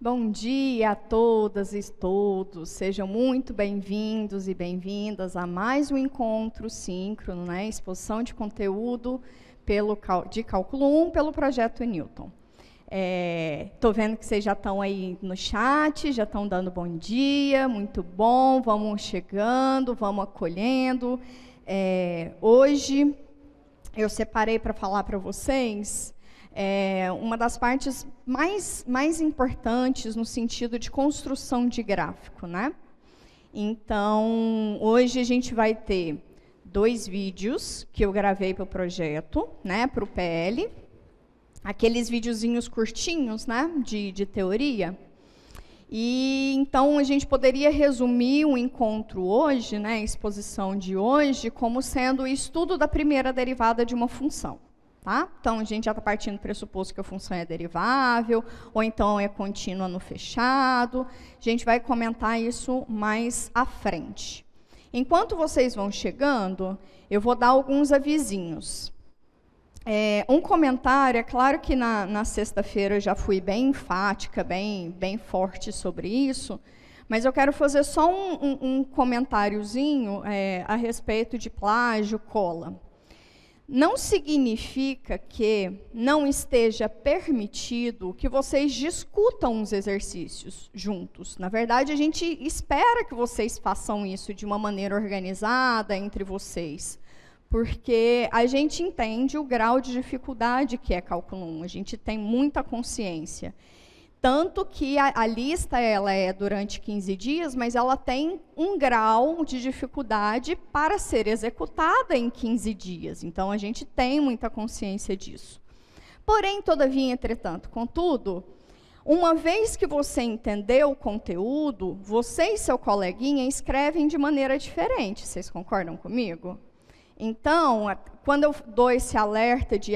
Bom dia a todas e todos, sejam muito bem-vindos e bem-vindas a mais um encontro síncrono, né? Exposição de conteúdo de Cálculo 1 pelo Projeto Newton. Estou vendo que vocês já estão aí no chat, já estão dando bom dia, muito bom, vamos chegando, vamos acolhendo. Hoje eu separei para falar para vocês uma das partes mais importantes no sentido de construção de gráfico, né? Então, hoje a gente vai ter 2 vídeos que eu gravei para o projeto, né, para o PL, aqueles videozinhos curtinhos, né, de teoria. E então a gente poderia resumir o encontro hoje, né, a exposição de hoje, como sendo o estudo da primeira derivada de uma função. Tá? Então, a gente já está partindo do pressuposto que a função é derivável, ou então é contínua no fechado. A gente vai comentar isso mais à frente. Enquanto vocês vão chegando, eu vou dar alguns avisinhos. Um comentário, é claro que na sexta-feira eu já fui bem enfática, bem forte sobre isso, mas eu quero fazer só um comentáriozinho a respeito de plágio, cola. Não significa que não esteja permitido que vocês discutam os exercícios juntos. Na verdade, a gente espera que vocês façam isso de uma maneira organizada entre vocês, porque a gente entende o grau de dificuldade que é Cálculo 1, a gente tem muita consciência. Tanto que a lista ela é durante 15 dias, mas ela tem um grau de dificuldade para ser executada em 15 dias. Então, a gente tem muita consciência disso. Porém, todavia, entretanto, contudo, uma vez que você entendeu o conteúdo, você e seu coleguinha escrevem de maneira diferente. Vocês concordam comigo? Então, quando eu dou esse alerta de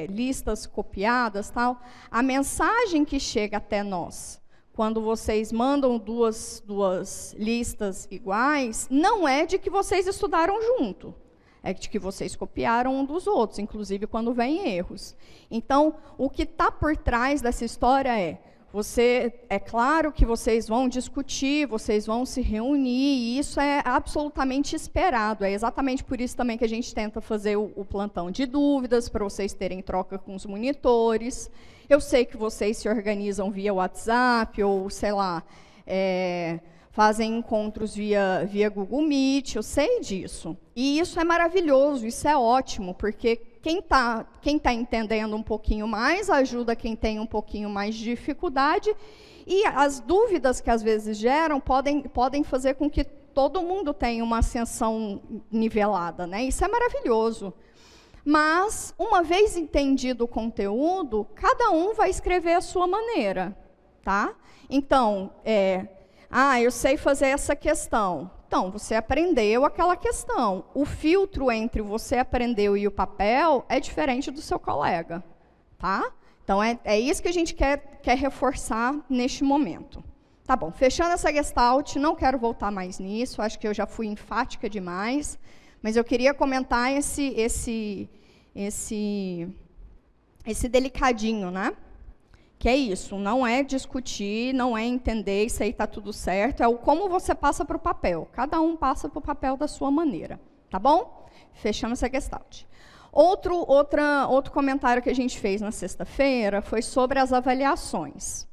listas copiadas, tal, a mensagem que chega até nós, quando vocês mandam duas listas iguais, não é de que vocês estudaram junto, é de que vocês copiaram um dos outros, inclusive quando vem erros. Então, o que está por trás dessa história é claro que vocês vão discutir, vocês vão se reunir, e isso é absolutamente esperado. É exatamente por isso também que a gente tenta fazer o plantão de dúvidas, para vocês terem troca com os monitores. Eu sei que vocês se organizam via WhatsApp, ou, sei lá, fazem encontros via Google Meet, eu sei disso. E isso é maravilhoso, isso é ótimo, porque quem tá entendendo um pouquinho mais ajuda quem tem um pouquinho mais de dificuldade, e as dúvidas que às vezes geram podem fazer com que todo mundo tenha uma ascensão nivelada, né? Isso é maravilhoso. Mas, uma vez entendido o conteúdo, cada um vai escrever a sua maneira, tá? Então, eu sei fazer essa questão. Então, você aprendeu aquela questão. O filtro entre você aprendeu e o papel é diferente do seu colega, tá? Então, é isso que a gente quer reforçar neste momento. Tá bom, fechando essa gestalt, não quero voltar mais nisso, acho que eu já fui enfática demais, mas eu queria comentar esse delicadinho, né? Que é isso, não é discutir, não é entender, isso aí está tudo certo, é o como você passa para o papel. Cada um passa para o papel da sua maneira, tá bom? Fechando essa gestalt. Outro comentário que a gente fez na sexta-feira foi sobre as avaliações.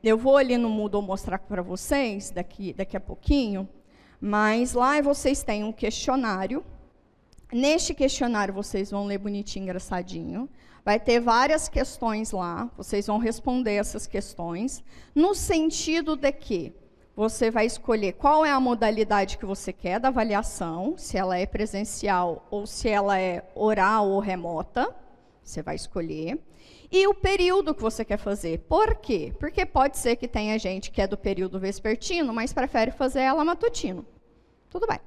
Eu vou ali no Moodle mostrar para vocês daqui a pouquinho, mas lá vocês têm um questionário. Neste questionário vocês vão ler bonitinho, engraçadinho. Vai ter várias questões lá, vocês vão responder essas questões, no sentido de que você vai escolher qual é a modalidade que você quer da avaliação, se ela é presencial ou se ela é oral ou remota, você vai escolher, e o período que você quer fazer. Por quê? Porque pode ser que tenha gente que é do período vespertino, mas prefere fazer ela matutino. Tudo bem.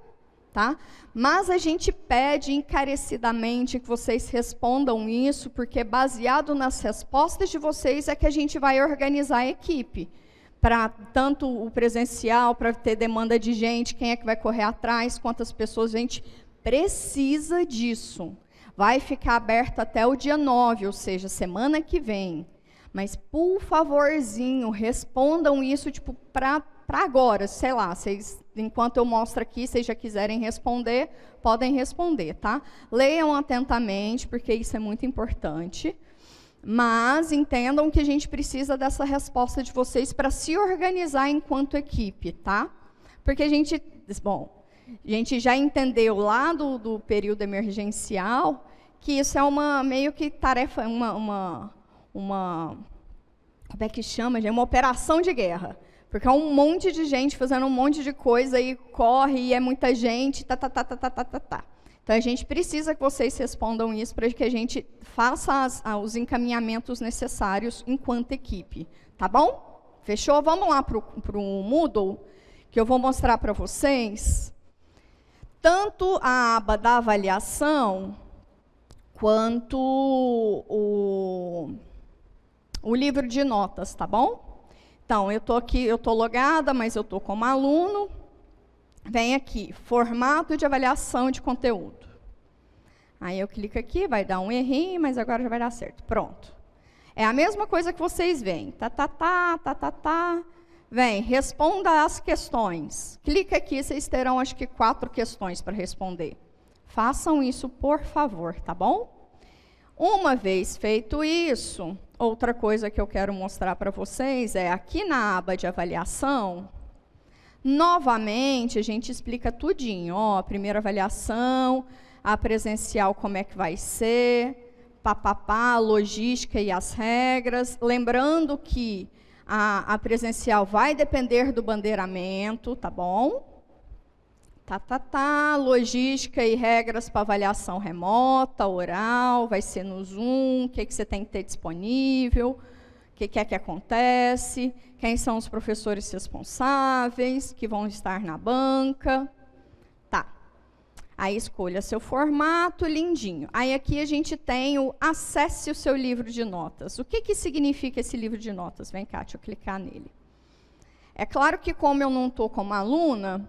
Tá? Mas a gente pede encarecidamente que vocês respondam isso, porque baseado nas respostas de vocês é que a gente vai organizar a equipe. Para tanto o presencial, para ter demanda de gente, quem é que vai correr atrás, quantas pessoas, a gente precisa disso. Vai ficar aberto até o dia 9, ou seja, semana que vem. Mas, por favorzinho, respondam isso, tipo, para agora, sei lá, vocês, enquanto eu mostro aqui, vocês já quiserem responder, podem responder, tá? Leiam atentamente, porque isso é muito importante. Mas entendam que a gente precisa dessa resposta de vocês para se organizar enquanto equipe, tá? Porque a gente já entendeu lá do período emergencial que isso é uma meio que tarefa, como é que chama? É uma operação de guerra. Porque é um monte de gente fazendo um monte de coisa e corre, e é muita gente, tá. Então, a gente precisa que vocês respondam isso para que a gente faça os encaminhamentos necessários enquanto equipe. Tá bom? Fechou? Vamos lá para o Moodle, que eu vou mostrar para vocês tanto a aba da avaliação quanto o livro de notas, tá bom? Então, eu estou aqui, eu estou logada, mas eu estou como aluno. Vem aqui, formato de avaliação de conteúdo. Aí eu clico aqui, vai dar um errinho, mas agora já vai dar certo. Pronto. É a mesma coisa que vocês veem. Vem, responda as questões. Clica aqui, vocês terão, acho que 4 questões para responder. Façam isso, por favor, tá bom? Uma vez feito isso, outra coisa que eu quero mostrar para vocês é aqui na aba de avaliação, novamente a gente explica tudinho, ó, a primeira avaliação, a presencial como é que vai ser, a logística e as regras, lembrando que a presencial vai depender do bandeiramento, tá bom? Logística e regras para avaliação remota, oral, vai ser no Zoom, o que você tem que ter disponível, o que é que acontece, quem são os professores responsáveis, que vão estar na banca. Tá. Aí escolha seu formato, lindinho. Aí aqui a gente tem o acesse o seu livro de notas. O que significa esse livro de notas? Vem cá, deixa eu clicar nele. É claro que como eu não estou como aluna,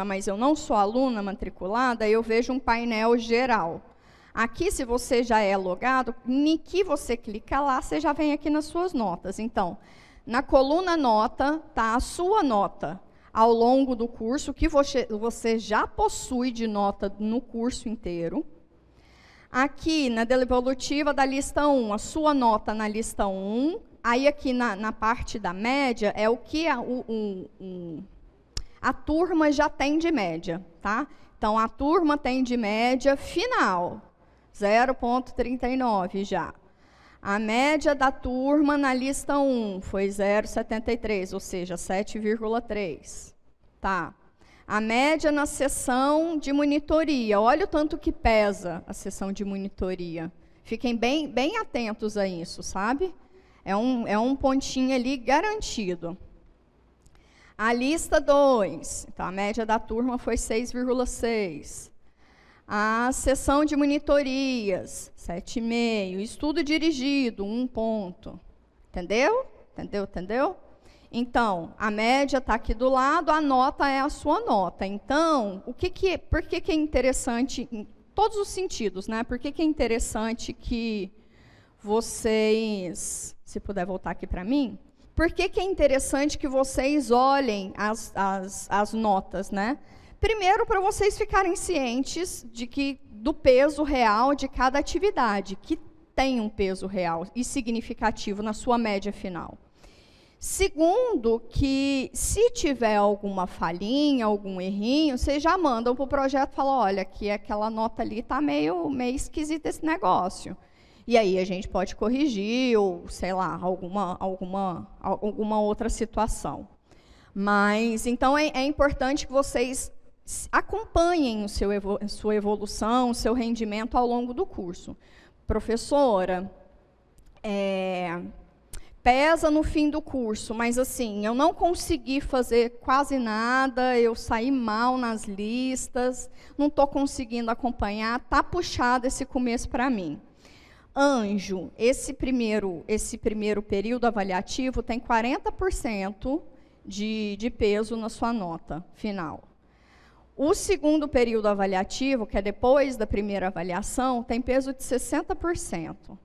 mas eu não sou aluna matriculada, eu vejo um painel geral. Aqui, se você já é logado, em que você clica lá, você já vem aqui nas suas notas. Então, na coluna nota, está a sua nota ao longo do curso, que você já possui de nota no curso inteiro. Aqui, na devolutiva da lista 1, a sua nota na lista 1. Aí, aqui na parte da média, é o que a turma já tem de média, tá? Então, a turma tem de média final, 0,39 já. A média da turma na lista 1 foi 0,73, ou seja, 7,3. Tá? A média na sessão de monitoria, olha o tanto que pesa a sessão de monitoria. Fiquem bem atentos a isso, sabe? É um pontinho ali garantido. A lista 2, então a média da turma foi 6,6. A sessão de monitorias, 7,5. Estudo dirigido, 1 ponto. Entendeu? Entendeu? Então, a média está aqui do lado, a nota é a sua nota. Então, por que é interessante, em todos os sentidos, né? Por que é interessante que vocês, se puder voltar aqui para mim, por que é interessante que vocês olhem as notas, né? Primeiro, para vocês ficarem cientes do peso real de cada atividade, que tem um peso real e significativo na sua média final. Segundo, que se tiver alguma falhinha, algum errinho, vocês já mandam para o projeto e falam, olha, que aquela nota ali está meio esquisita esse negócio. E aí a gente pode corrigir, ou, sei lá, alguma outra situação. Mas, então, é importante que vocês acompanhem sua evolução, o seu rendimento ao longo do curso. Professora, pesa no fim do curso, mas assim, eu não consegui fazer quase nada, eu saí mal nas listas, não estou conseguindo acompanhar, está puxado esse começo para mim. Anjo, esse primeiro período avaliativo tem 40% de peso na sua nota final. O segundo período avaliativo, que é depois da primeira avaliação, tem peso de 60%.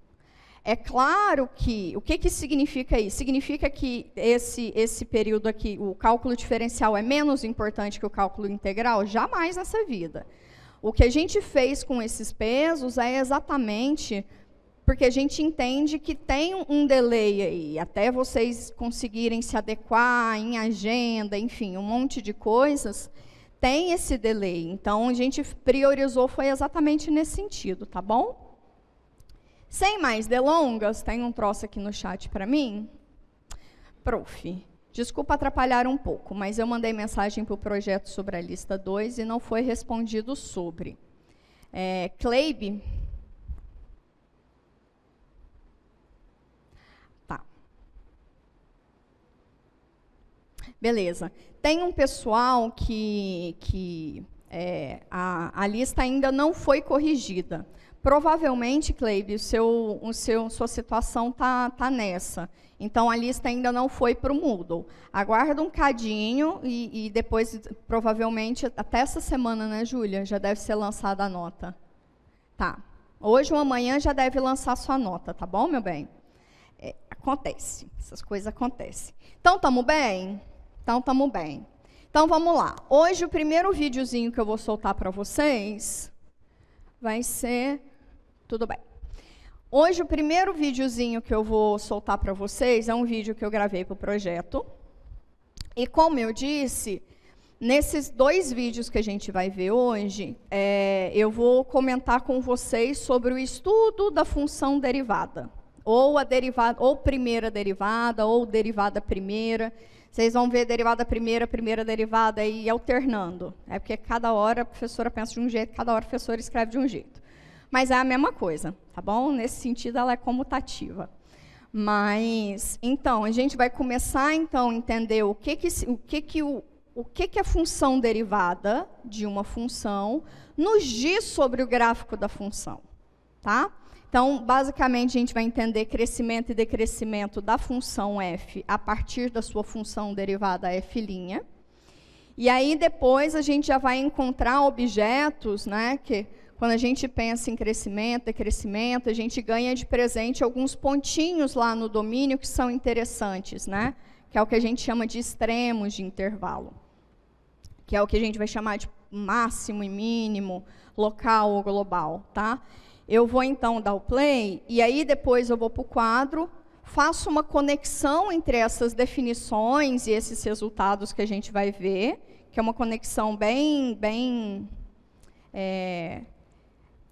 É claro que, o que significa isso? Significa que esse período aqui, o cálculo diferencial é menos importante que o cálculo integral? Jamais nessa vida. O que a gente fez com esses pesos é exatamente porque a gente entende que tem um delay aí, até vocês conseguirem se adequar em agenda, enfim, um monte de coisas, tem esse delay. Então, a gente priorizou, foi exatamente nesse sentido, tá bom? Sem mais delongas, tem um troço aqui no chat para mim. Prof, desculpa atrapalhar um pouco, mas eu mandei mensagem para o projeto sobre a lista 2 e não foi respondido sobre. Cleibe. Tá. Beleza. Tem um pessoal que a lista ainda não foi corrigida. Provavelmente, Cleibe, sua situação tá nessa. Então, a lista ainda não foi para o Moodle. Aguarda um cadinho e depois, provavelmente, até essa semana, né, Júlia? Já deve ser lançada a nota. Tá. Hoje ou amanhã já deve lançar sua nota, tá bom, meu bem? Acontece. Essas coisas acontecem. Então, estamos bem? Então, estamos bem. Então, vamos lá. Hoje, o primeiro videozinho que eu vou soltar para vocês vai ser... Tudo bem. Hoje, o primeiro videozinho que eu vou soltar para vocês é um vídeo que eu gravei para o projeto. E, como eu disse, nesses 2 vídeos que a gente vai ver hoje, eu vou comentar com vocês sobre o estudo da função derivada. Ou a derivada, ou primeira derivada, ou derivada primeira. Vocês vão ver derivada primeira, primeira derivada e alternando. É porque cada hora a professora pensa de um jeito, cada hora a professora escreve de um jeito. Mas é a mesma coisa, tá bom? Nesse sentido, ela é comutativa. Mas, então, a gente vai começar, então, a entender o que a função derivada de uma função nos diz sobre o gráfico da função, tá? Então, basicamente, a gente vai entender crescimento e decrescimento da função f a partir da sua função derivada f'. E aí, depois, a gente já vai encontrar objetos, né, que... Quando a gente pensa em crescimento, decrescimento, a gente ganha de presente alguns pontinhos lá no domínio que são interessantes, né? Que é o que a gente chama de extremos de intervalo. Que é o que a gente vai chamar de máximo e mínimo, local ou global, tá? Eu vou, então, dar o play, e aí depois eu vou para o quadro, faço uma conexão entre essas definições e esses resultados que a gente vai ver, que é uma conexão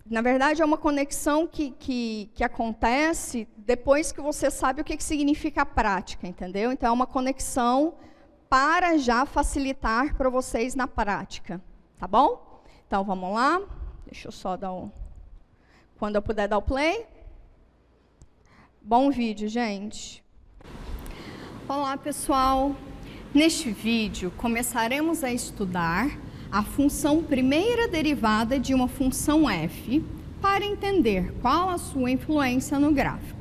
na verdade, é uma conexão que acontece depois que você sabe o que significa a prática, entendeu? Então, é uma conexão para já facilitar para vocês na prática, tá bom? Então, vamos lá. Deixa eu só dar quando eu puder dar o play. Bom vídeo, gente. Olá, pessoal. Neste vídeo, começaremos a estudar a função primeira derivada de uma função f para entender qual a sua influência no gráfico.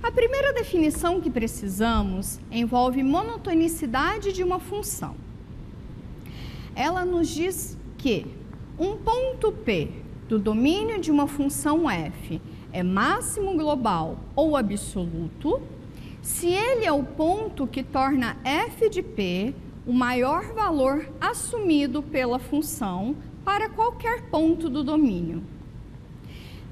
A primeira definição que precisamos envolve monotonicidade de uma função. Ela nos diz que um ponto P do domínio de uma função f é máximo global ou absoluto se ele é o ponto que torna f de P o maior valor assumido pela função para qualquer ponto do domínio.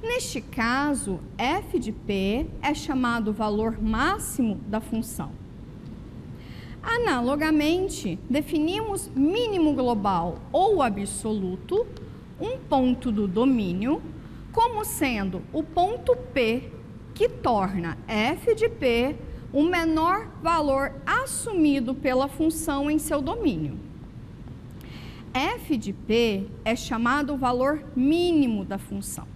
Neste caso, f de P é chamado valor máximo da função. Analogamente, definimos mínimo global ou absoluto, um ponto do domínio, como sendo o ponto P que torna f de P o menor valor assumido pela função em seu domínio. f de P é chamado o valor mínimo da função.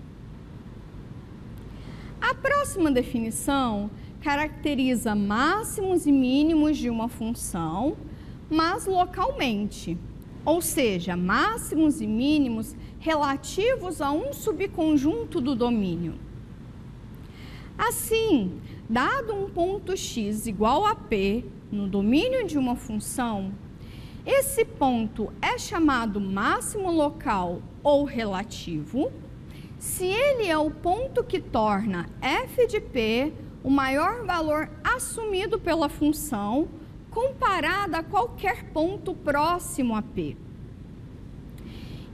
A próxima definição caracteriza máximos e mínimos de uma função, mas localmente, ou seja, máximos e mínimos relativos a um subconjunto do domínio. Assim, dado um ponto x igual a P no domínio de uma função, esse ponto é chamado máximo local ou relativo se ele é o ponto que torna f de p o maior valor assumido pela função, comparada a qualquer ponto próximo a p.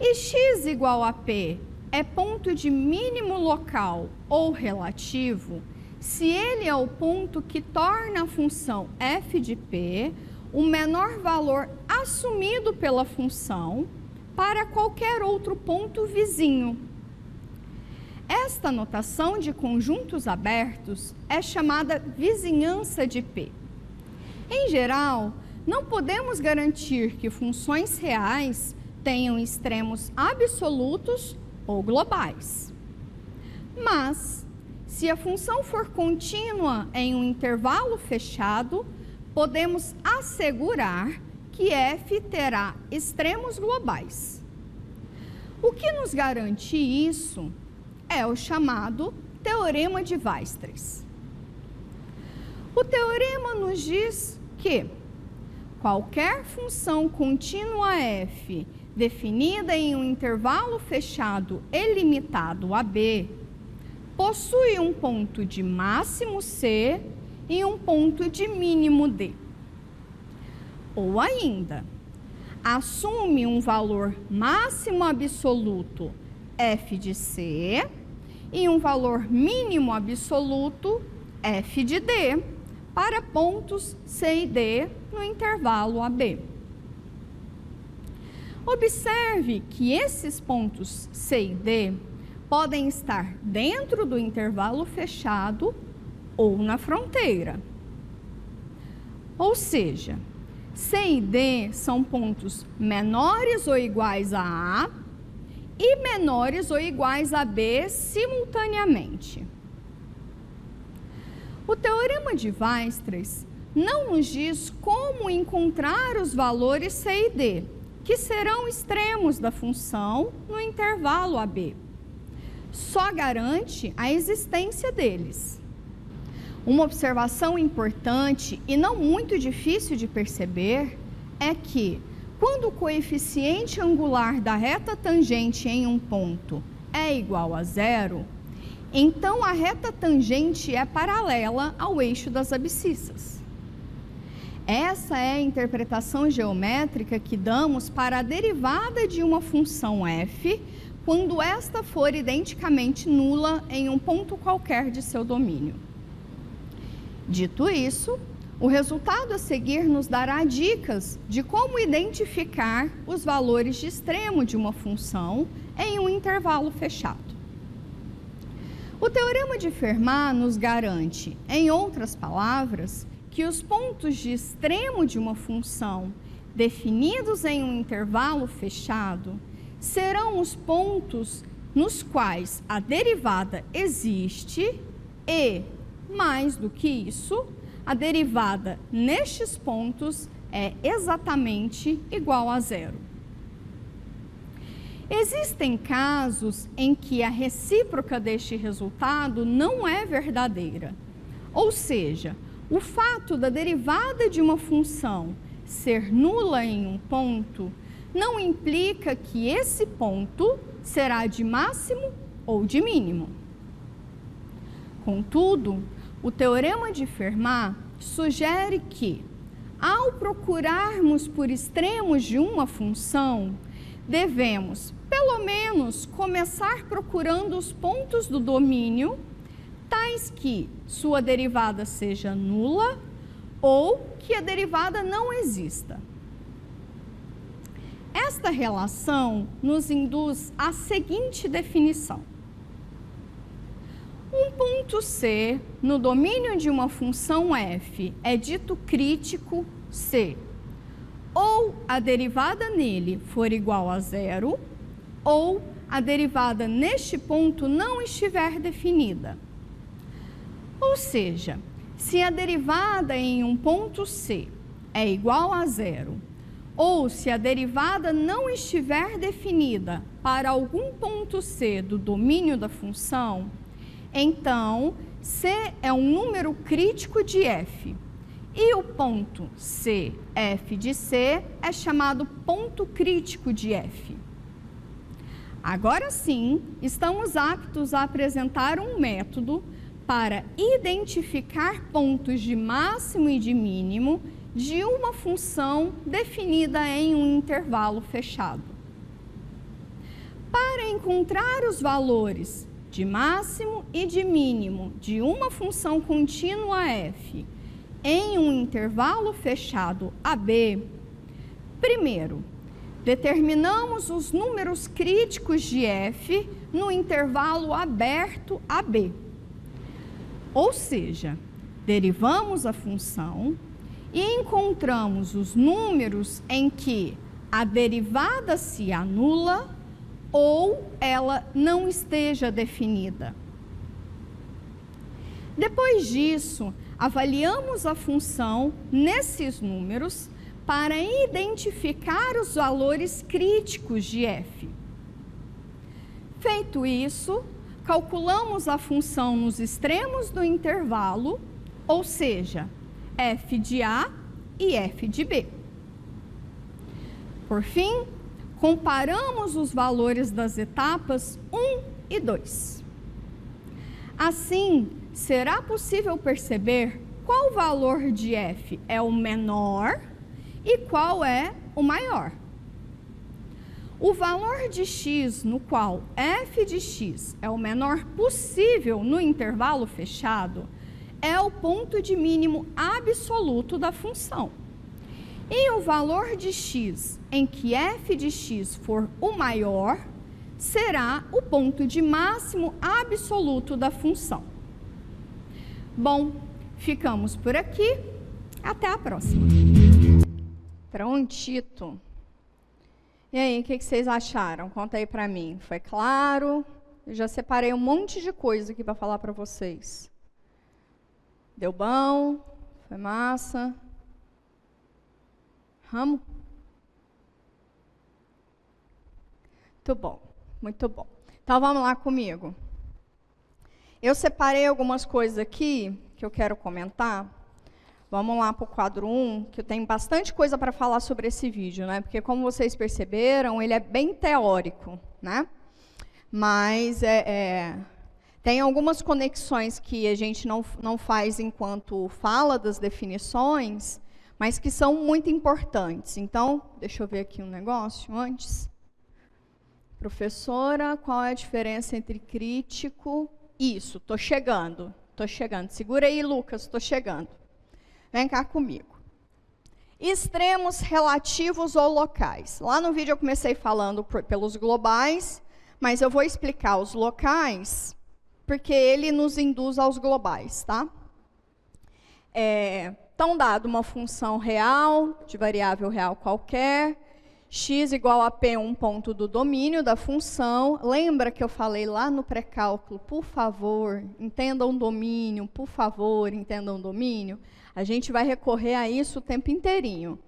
E x igual a p é ponto de mínimo local ou relativo, se ele é o ponto que torna a função f de p o menor valor assumido pela função para qualquer outro ponto vizinho. Esta notação de conjuntos abertos é chamada vizinhança de p. Em geral, não podemos garantir que funções reais tenham extremos absolutos ou globais. Mas, se a função for contínua em um intervalo fechado, podemos assegurar que f terá extremos globais. O que nos garante isso é o chamado Teorema de Weierstrass. O teorema nos diz que qualquer função contínua f definida em um intervalo fechado e limitado a b possui um ponto de máximo c e um ponto de mínimo d. Ou ainda, assume um valor máximo absoluto f de c e um valor mínimo absoluto f de d para pontos c e d no intervalo AB. Observe que esses pontos C e D podem estar dentro do intervalo fechado ou na fronteira. Ou seja, C e D são pontos menores ou iguais a A e menores ou iguais a B simultaneamente. O Teorema de Weierstrass não nos diz como encontrar os valores C e D, que serão extremos da função no intervalo AB. Só garante a existência deles. Uma observação importante e não muito difícil de perceber é que, quando o coeficiente angular da reta tangente em um ponto é igual a zero, então a reta tangente é paralela ao eixo das abscissas. Essa é a interpretação geométrica que damos para a derivada de uma função f, quando esta for identicamente nula em um ponto qualquer de seu domínio. Dito isso, o resultado a seguir nos dará dicas de como identificar os valores de extremo de uma função em um intervalo fechado. O Teorema de Fermat nos garante, em outras palavras, que os pontos de extremo de uma função definidos em um intervalo fechado serão os pontos nos quais a derivada existe e, mais do que isso, a derivada nestes pontos é exatamente igual a zero. Existem casos em que a recíproca deste resultado não é verdadeira, ou seja, o fato da derivada de uma função ser nula em um ponto não implica que esse ponto será de máximo ou de mínimo. Contudo, o Teorema de Fermat sugere que, ao procurarmos por extremos de uma função, devemos, pelo menos, começar procurando os pontos do domínio, tais que sua derivada seja nula ou que a derivada não exista. Esta relação nos induz à seguinte definição. Um ponto C no domínio de uma função f é dito crítico se ou a derivada nele for igual a zero, ou a derivada neste ponto não estiver definida. Ou seja, se a derivada em um ponto C é igual a zero, ou se a derivada não estiver definida para algum ponto C do domínio da função, então C é um número crítico de f. E o ponto C, f de C, é chamado ponto crítico de f. Agora sim, estamos aptos a apresentar um método para identificar pontos de máximo e de mínimo de uma função definida em um intervalo fechado. Para encontrar os valores de máximo e de mínimo de uma função contínua f em um intervalo fechado AB, primeiro, determinamos os números críticos de f no intervalo aberto AB. Ou seja, derivamos a função e encontramos os números em que a derivada se anula ou ela não esteja definida. Depois disso, avaliamos a função nesses números para identificar os valores críticos de f. Feito isso, calculamos a função nos extremos do intervalo, ou seja, f de A e f de B. Por fim, comparamos os valores das etapas 1 e 2. Assim, será possível perceber qual valor de f é o menor e qual é o maior. O valor de x, no qual f de x é o menor possível no intervalo fechado, é o ponto de mínimo absoluto da função. E o valor de x em que f de x for o maior, será o ponto de máximo absoluto da função. Bom, ficamos por aqui. Até a próxima. Prontito. E aí, o que vocês acharam? Conta aí pra mim. Foi claro? Eu já separei um monte de coisa aqui para falar para vocês. Deu bom? Foi massa? Vamos? Muito bom, muito bom. Então, vamos lá comigo. Eu separei algumas coisas aqui que eu quero comentar. Vamos lá para o quadro 1, que eu tenho bastante coisa para falar sobre esse vídeo, né? Porque, como vocês perceberam, ele é bem teórico, né? Mas tem algumas conexões que a gente não faz enquanto fala das definições, mas que são muito importantes. Então, deixa eu ver aqui um negócio antes. Professora, qual é a diferença entre crítico? Isso, estou chegando. Segura aí, Lucas, estou chegando. Vem cá comigo. Extremos relativos ou locais. Lá no vídeo eu comecei falando pelos globais, mas eu vou explicar os locais, porque ele nos induz aos globais, tá? Então, dado uma função real, de variável real qualquer, x igual a p, um ponto do domínio da função. Lembra que eu falei lá no pré-cálculo, por favor, entendam o domínio, por favor, entendam o domínio? A gente vai recorrer a isso o tempo inteirinho.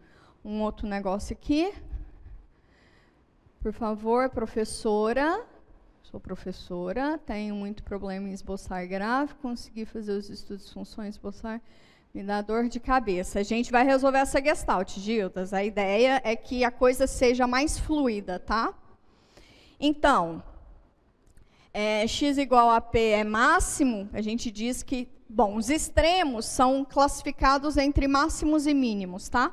Um outro negócio aqui. Por favor, professora. Sou professora, tenho muito problema em esboçar gráfico, consegui fazer os estudos de funções, esboçar, me dá dor de cabeça. A gente vai resolver essa gestalt, Gildas. A ideia é que a coisa seja mais fluida, tá? Então, x igual a p é máximo, a gente diz que, bom, os extremos são classificados entre máximos e mínimos, tá?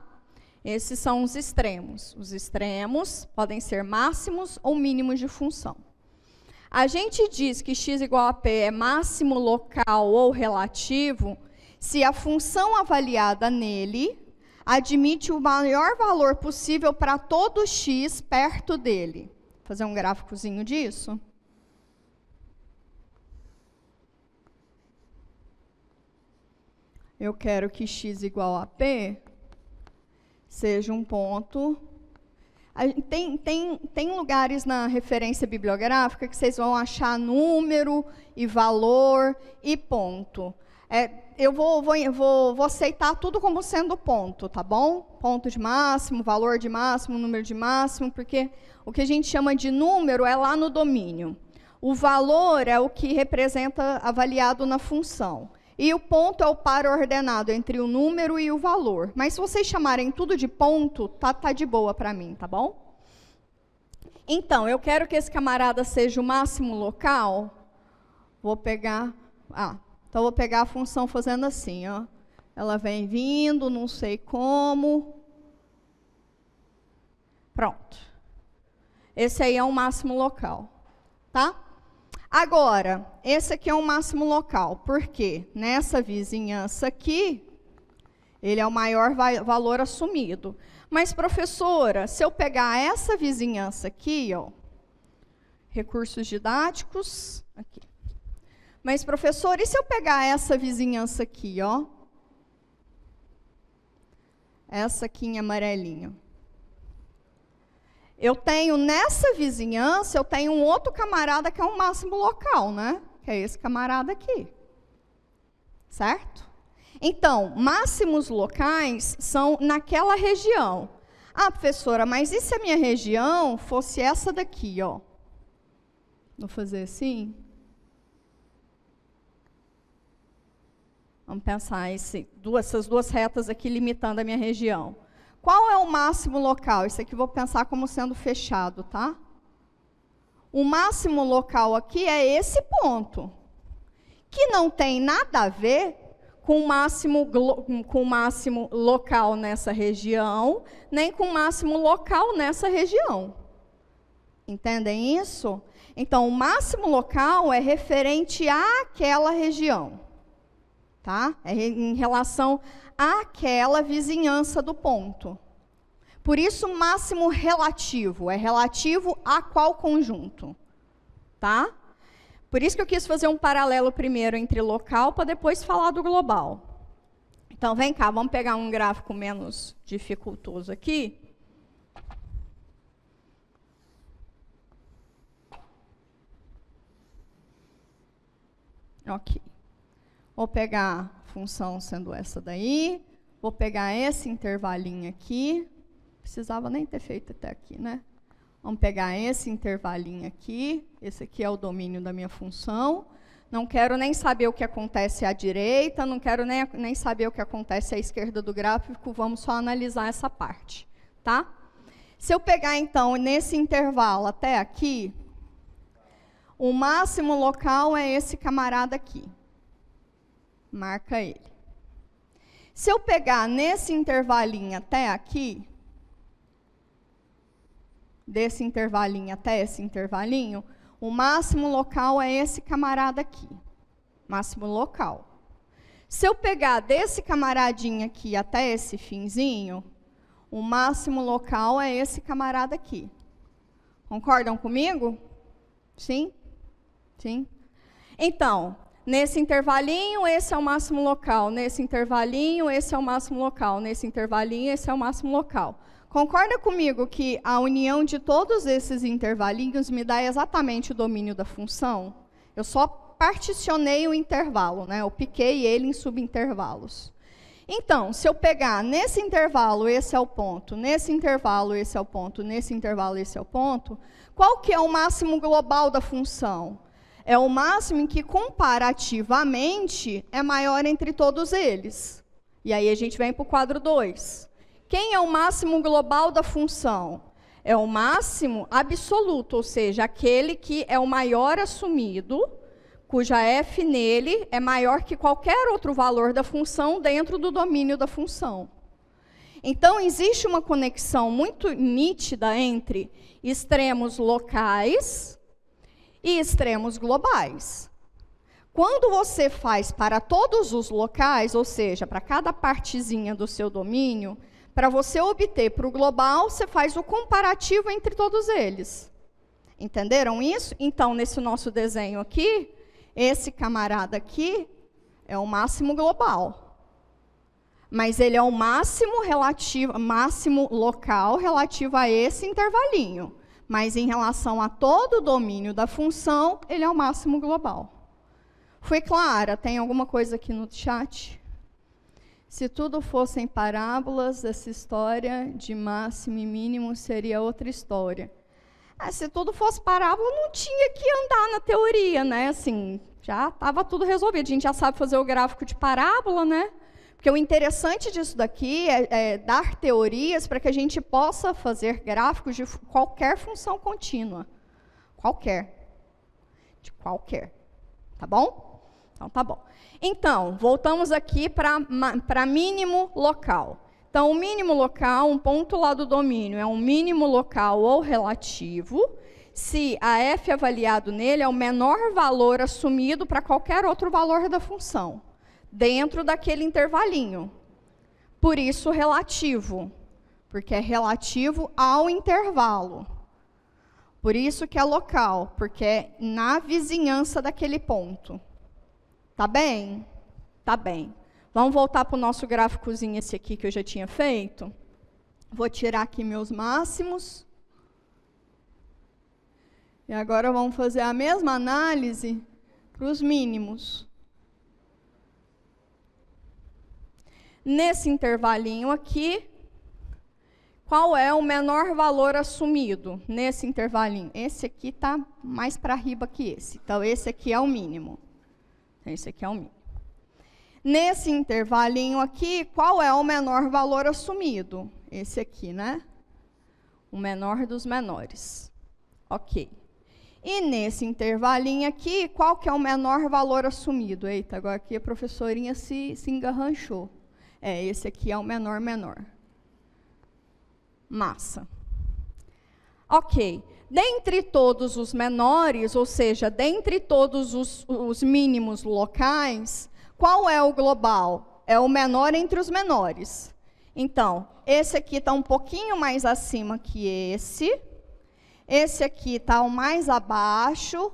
Esses são os extremos. Os extremos podem ser máximos ou mínimos de função. A gente diz que x igual a p é máximo local ou relativo se a função avaliada nele admite o maior valor possível para todo x perto dele. Vou fazer um gráficozinho disso. Eu quero que x igual a p seja um ponto. Tem lugares na referência bibliográfica que vocês vão achar número e valor e ponto. Eu vou aceitar tudo como sendo ponto, tá bom? Ponto de máximo, valor de máximo, número de máximo, porque o que a gente chama de número é lá no domínio. O valor é o que representa avaliado na função. E o ponto é o par ordenado entre o número e o valor. Mas se vocês chamarem tudo de ponto, tá de boa para mim, tá bom? Então, eu quero que esse camarada seja o máximo local. Vou pegar... então vou pegar a função fazendo assim, ó. Ela vem vindo, não sei como. Pronto. Esse aí é o máximo local, tá? Agora, esse aqui é o máximo local. Por quê? Nessa vizinhança aqui, ele é o maior valor assumido. Mas, professora, se eu pegar essa vizinhança aqui, ó, recursos didáticos, aqui. Mas, professora, e se eu pegar essa vizinhança aqui, ó? Essa aqui em amarelinho. Eu tenho, nessa vizinhança, eu tenho um outro camarada que é um máximo local, né? Que é esse camarada aqui. Certo? Então, máximos locais são naquela região. Professora, mas e se a minha região fosse essa daqui, ó? Vou fazer assim. Vamos pensar essas duas retas aqui limitando a minha região. Qual é o máximo local? Isso aqui eu vou pensar como sendo fechado, tá? O máximo local aqui é esse ponto, que não tem nada a ver com o máximo local nessa região, nem com o máximo local nessa região. Entendem isso? Então, o máximo local é referente àquela região, tá? É em relação àquela vizinhança do ponto. Por isso, máximo relativo, é relativo a qual conjunto, tá? Por isso que eu quis fazer um paralelo primeiro entre local, para depois falar do global. Então, vem cá, vamos pegar um gráfico menos dificultoso aqui. Ok. Vou pegar a função sendo essa daí. Vou pegar esse intervalinho aqui. Precisava nem ter feito até aqui, né? Vamos pegar esse intervalinho aqui. Esse aqui é o domínio da minha função. Não quero nem saber o que acontece à direita, não quero nem saber o que acontece à esquerda do gráfico, vamos só analisar essa parte, tá? Se eu pegar, então, nesse intervalo até aqui, o máximo local é esse camarada aqui. Marca ele. Se eu pegar nesse intervalinho até aqui, desse intervalinho até esse intervalinho, o máximo local é esse camarada aqui. Máximo local. Se eu pegar desse camaradinho aqui até esse finzinho, o máximo local é esse camarada aqui. Concordam comigo? Sim? Sim? Então, nesse intervalinho, esse é o máximo local. Nesse intervalinho, esse é o máximo local. Nesse intervalinho, esse é o máximo local. Concorda comigo que a união de todos esses intervalinhos me dá exatamente o domínio da função? Eu só particionei o intervalo, né? Eu piquei ele em subintervalos. Então, se eu pegar nesse intervalo, esse é o ponto, nesse intervalo, esse é o ponto, nesse intervalo, esse é o ponto, qual que é o máximo global da função? É o máximo em que, comparativamente, é maior entre todos eles. E aí a gente vem para o quadro 2. Quem é o máximo global da função? É o máximo absoluto, ou seja, aquele que é o maior assumido, cuja f nele é maior que qualquer outro valor da função dentro do domínio da função. Então, existe uma conexão muito nítida entre extremos locais e extremos globais. Quando você faz para todos os locais, ou seja, para cada partezinha do seu domínio, para você obter para o global, você faz o comparativo entre todos eles. Entenderam isso? Então, nesse nosso desenho aqui, esse camarada aqui é o máximo global. Mas ele é o máximo local relativo a esse intervalinho. Mas em relação a todo o domínio da função, ele é o máximo global. Foi clara? Tem alguma coisa aqui no chat? Se tudo fossem parábolas, essa história de máximo e mínimo seria outra história. Se tudo fosse parábola, não tinha que andar na teoria, né? Assim, já estava tudo resolvido. A gente já sabe fazer o gráfico de parábola, né? Porque o interessante disso daqui é dar teorias para que a gente possa fazer gráficos de qualquer função contínua. Qualquer. De qualquer. Tá bom? Então, tá bom. Então, voltamos aqui para mínimo local. Então, o mínimo local, um ponto lá do domínio, é um mínimo local ou relativo, se a f avaliado nele é o menor valor assumido para qualquer outro valor da função, dentro daquele intervalinho. Por isso, relativo, porque é relativo ao intervalo. Por isso que é local, porque é na vizinhança daquele ponto. Tá bem? Tá bem. Vamos voltar para o nosso gráficozinho, esse aqui que eu já tinha feito. Vou tirar aqui meus máximos. E agora vamos fazer a mesma análise para os mínimos. Nesse intervalinho aqui, qual é o menor valor assumido nesse intervalinho? Esse aqui está mais para riba que esse. Então, esse aqui é o mínimo. Esse aqui é o mínimo. Nesse intervalinho aqui, qual é o menor valor assumido? Esse aqui, né? O menor dos menores. Ok. E nesse intervalinho aqui, qual que é o menor valor assumido? Eita, agora aqui a professorinha se engarranchou. Esse aqui é o menor. Massa. Ok. Dentre todos os menores, ou seja, dentre todos os mínimos locais, qual é o global? É o menor entre os menores. Então, esse aqui está um pouquinho mais acima que esse. Esse aqui está mais abaixo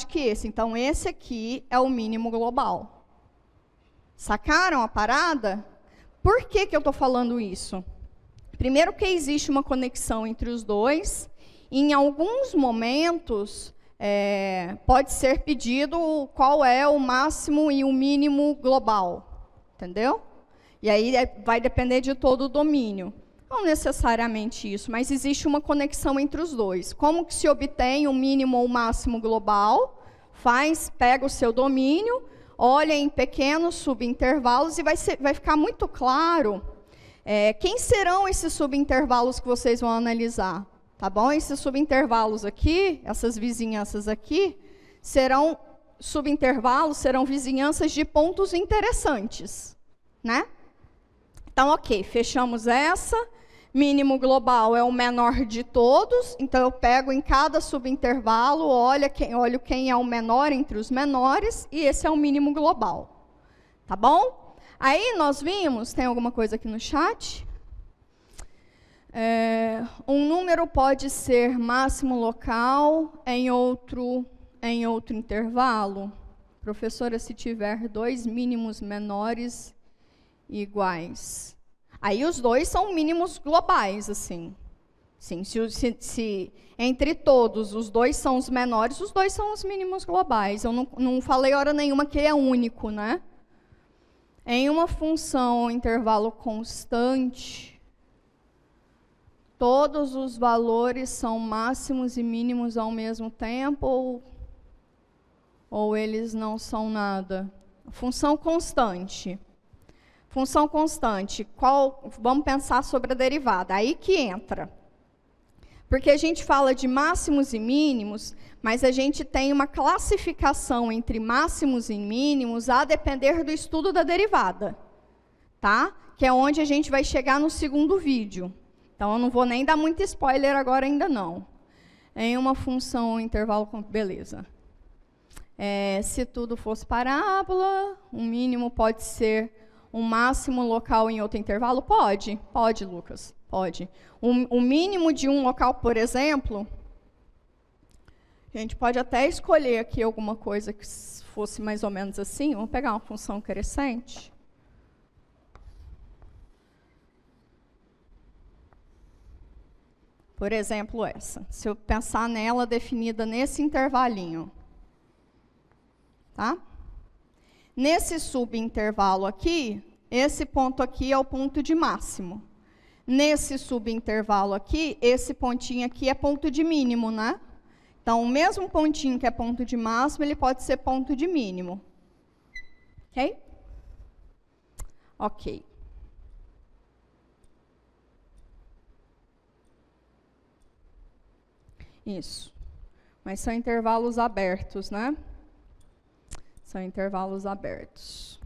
que esse. Então, esse aqui é o mínimo global. Sacaram a parada? Por que eu estou falando isso? Primeiro que existe uma conexão entre os dois. Em alguns momentos, pode ser pedido qual é o máximo e o mínimo global. Entendeu? E aí vai depender de todo o domínio. Não necessariamente isso, mas existe uma conexão entre os dois. Como que se obtém o mínimo ou o máximo global? Pega o seu domínio, olha em pequenos subintervalos e vai ficar muito claro quem serão esses subintervalos que vocês vão analisar. Tá bom? Esses subintervalos aqui, essas vizinhanças aqui, serão vizinhanças de pontos interessantes, né? Então, ok, fechamos essa. Mínimo global é o menor de todos, então eu pego em cada subintervalo, olho quem é o menor entre os menores, e esse é o mínimo global. Tá bom? Aí nós vimos, tem alguma coisa aqui no chat? Um número pode ser máximo local em outro intervalo. Professora, se tiver dois mínimos menores iguais. Aí os dois são mínimos globais, assim. Sim, se entre todos os dois são os menores, os dois são os mínimos globais. Eu não falei hora nenhuma que é único, né? Em uma função intervalo constante, todos os valores são máximos e mínimos ao mesmo tempo ou eles não são nada? Função constante. Função constante, vamos pensar sobre a derivada, aí que entra. Porque a gente fala de máximos e mínimos, mas a gente tem uma classificação entre máximos e mínimos a depender do estudo da derivada, tá? Que é onde a gente vai chegar no segundo vídeo. Então, eu não vou nem dar muito spoiler agora ainda não. Em uma função intervalo, beleza. Se tudo fosse parábola, um mínimo pode ser um máximo local em outro intervalo? Pode, Lucas, pode. O mínimo de um local, por exemplo, a gente pode até escolher aqui alguma coisa que fosse mais ou menos assim. Vamos pegar uma função crescente. Por exemplo, essa. Se eu pensar nela definida nesse intervalinho. Tá? Nesse subintervalo aqui, esse ponto aqui é o ponto de máximo. Nesse subintervalo aqui, esse pontinho aqui é ponto de mínimo, né? Então, o mesmo pontinho que é ponto de máximo, ele pode ser ponto de mínimo. Ok? Ok. Isso. Mas são intervalos abertos, né? São intervalos abertos.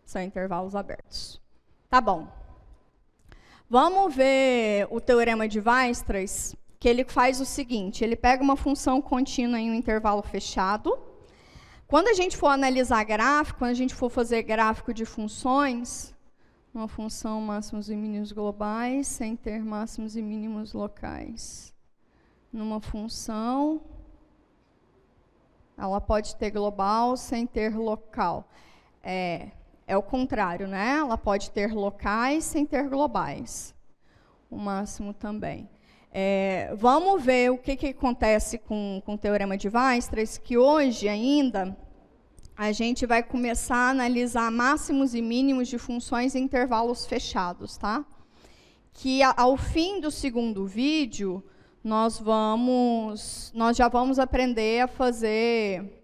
São intervalos abertos. Tá bom. Vamos ver o teorema de Weierstrass, que ele faz o seguinte, ele pega uma função contínua em um intervalo fechado. Quando a gente for analisar gráfico, quando a gente for fazer gráfico de funções, uma função máximos e mínimos globais, sem ter máximos e mínimos locais. Numa função, ela pode ter global sem ter local. É o contrário, né? Ela pode ter locais sem ter globais. O máximo também. Vamos ver o que acontece com o teorema de Weierstrass, que hoje ainda a gente vai começar a analisar máximos e mínimos de funções em intervalos fechados, tá? Que ao fim do segundo vídeo, nós já vamos aprender a fazer,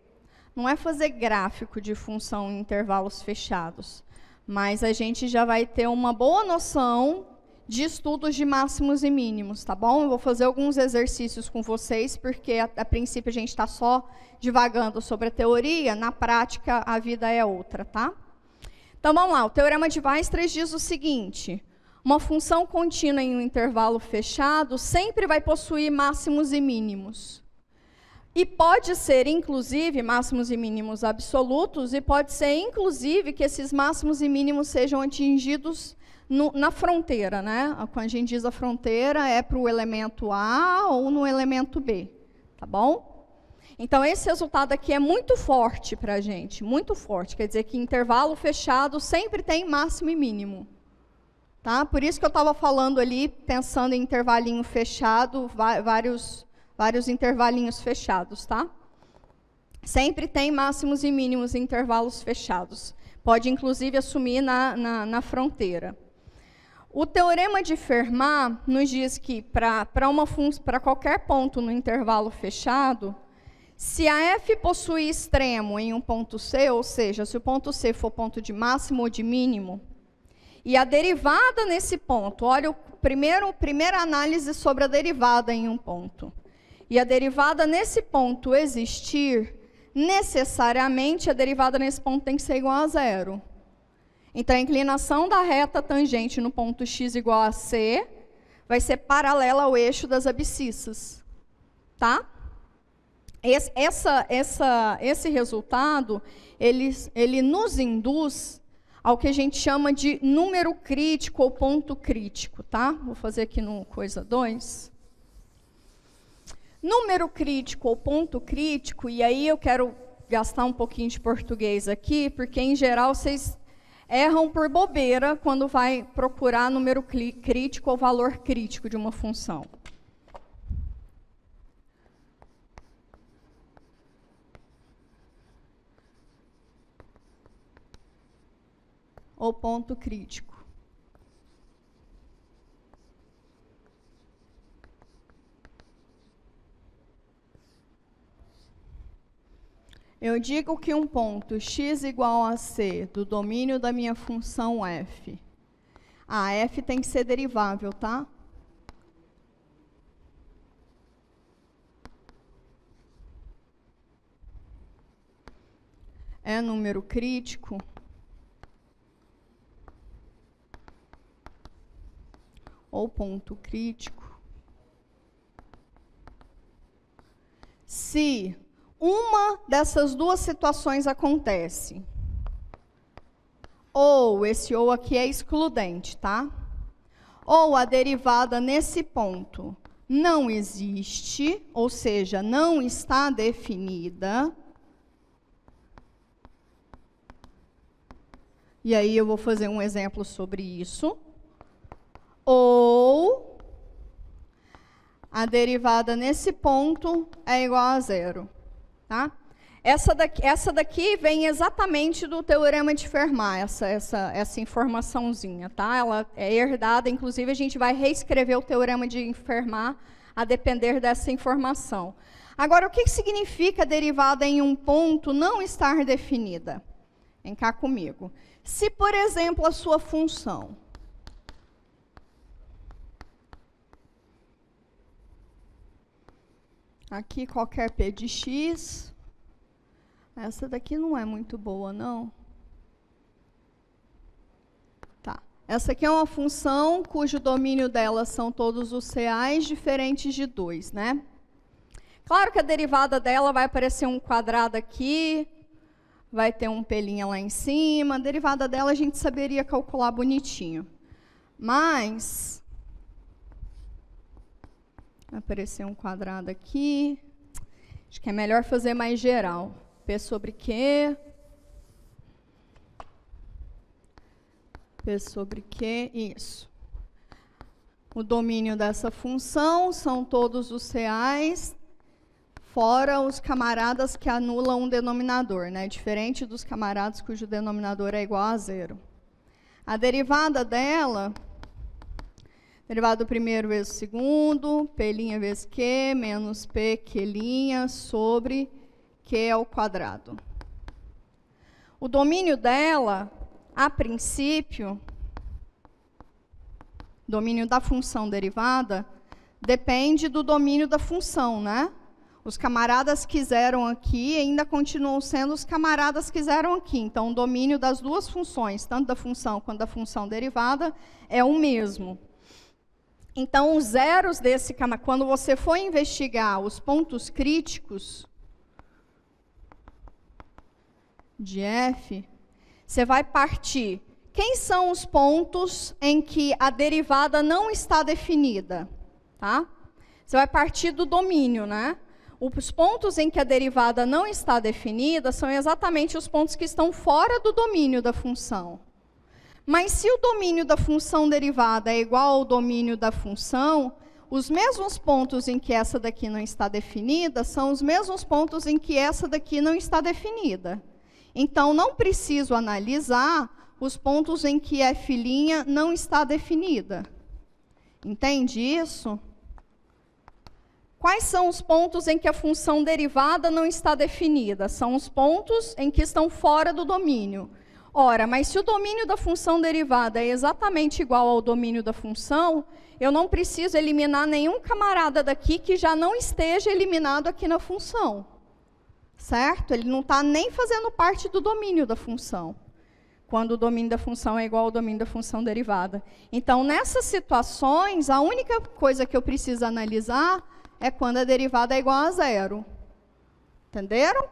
não é fazer gráfico de função em intervalos fechados, mas a gente já vai ter uma boa noção de estudos de máximos e mínimos, tá bom? Eu vou fazer alguns exercícios com vocês, porque a princípio a gente está só divagando sobre a teoria, na prática a vida é outra, tá? Então vamos lá, o teorema de Weierstrass diz o seguinte, uma função contínua em um intervalo fechado sempre vai possuir máximos e mínimos. E pode ser, inclusive, máximos e mínimos absolutos, e pode ser, inclusive, que esses máximos e mínimos sejam atingidos na fronteira, né? Quando a gente diz a fronteira, é para o elemento A ou no elemento B, tá bom? Então, esse resultado aqui é muito forte para a gente, muito forte. Quer dizer que intervalo fechado sempre tem máximo e mínimo. Tá? Por isso que eu estava falando ali, pensando em intervalinho fechado, vários intervalinhos fechados, tá? Sempre tem máximos e mínimos em intervalos fechados. Pode, inclusive, assumir na fronteira. O teorema de Fermat nos diz que, para qualquer ponto no intervalo fechado, se a f possui extremo em um ponto C, ou seja, se o ponto C for ponto de máximo ou de mínimo, e a derivada nesse ponto, olha, primeira análise sobre a derivada em um ponto, e a derivada nesse ponto existir, necessariamente a derivada nesse ponto tem que ser igual a zero. Então, a inclinação da reta tangente no ponto x igual a c vai ser paralela ao eixo das abscissas. Tá? Esse resultado, ele nos induz ao que a gente chama de número crítico ou ponto crítico. Tá? Vou fazer aqui no coisa 2. Número crítico ou ponto crítico, e aí eu quero gastar um pouquinho de português aqui, porque, em geral, vocês erram por bobeira quando vai procurar número crítico ou valor crítico de uma função. Ou ponto crítico. Eu digo que um ponto x igual a c do domínio da minha função f. A f tem que ser derivável, tá? É número crítico. Ou ponto crítico. Se uma dessas duas situações acontece, ou esse ou aqui é excludente, tá? Ou a derivada nesse ponto não existe, ou seja, não está definida. E aí eu vou fazer um exemplo sobre isso. Ou a derivada nesse ponto é igual a zero. Tá? Essa daqui vem exatamente do teorema de Fermat, essa informaçãozinha. Tá? Ela é herdada, inclusive a gente vai reescrever o teorema de Fermat a depender dessa informação. Agora, o que significa derivada em um ponto não estar definida? Vem cá comigo. Se, por exemplo, a sua função aqui qualquer p de x, essa daqui não é muito boa, não. Tá. Essa aqui é uma função cujo domínio dela são todos os reais diferentes de 2, né? Claro que a derivada dela vai aparecer um quadrado aqui, vai ter um pelinha lá em cima. A derivada dela a gente saberia calcular bonitinho. Mas vai aparecer um quadrado aqui. Acho que é melhor fazer mais geral. P sobre Q. P sobre Q, isso. O domínio dessa função são todos os reais, fora os camaradas que anulam um denominador, né? Diferente dos camaradas cujo denominador é igual a 0. A derivada dela, derivada do primeiro vezes o segundo, P' vezes Q, menos P, Q' sobre Q ao quadrado. O domínio dela, a princípio, domínio da função derivada, depende do domínio da função, né? Os camaradas que zeram aqui ainda continuam sendo os camaradas que zeram aqui. Então, o domínio das duas funções, tanto da função quanto da função derivada, é o mesmo. Então, os zeros desse camarada, quando você for investigar os pontos críticos de f, você vai partir. Quem são os pontos em que a derivada não está definida? Tá? Você vai partir do domínio, né? Os pontos em que a derivada não está definida são exatamente os pontos que estão fora do domínio da função. Mas se o domínio da função derivada é igual ao domínio da função, os mesmos pontos em que essa daqui não está definida são os mesmos pontos em que essa daqui não está definida. Então, não preciso analisar os pontos em que f' não está definida. Entende isso? Quais são os pontos em que a função derivada não está definida? São os pontos em que estão fora do domínio. Ora, mas se o domínio da função derivada é exatamente igual ao domínio da função, eu não preciso eliminar nenhum camarada daqui que já não esteja eliminado aqui na função. Certo? Ele não está nem fazendo parte do domínio da função, quando o domínio da função é igual ao domínio da função derivada. Então, nessas situações, a única coisa que eu preciso analisar é quando a derivada é igual a 0. Entenderam?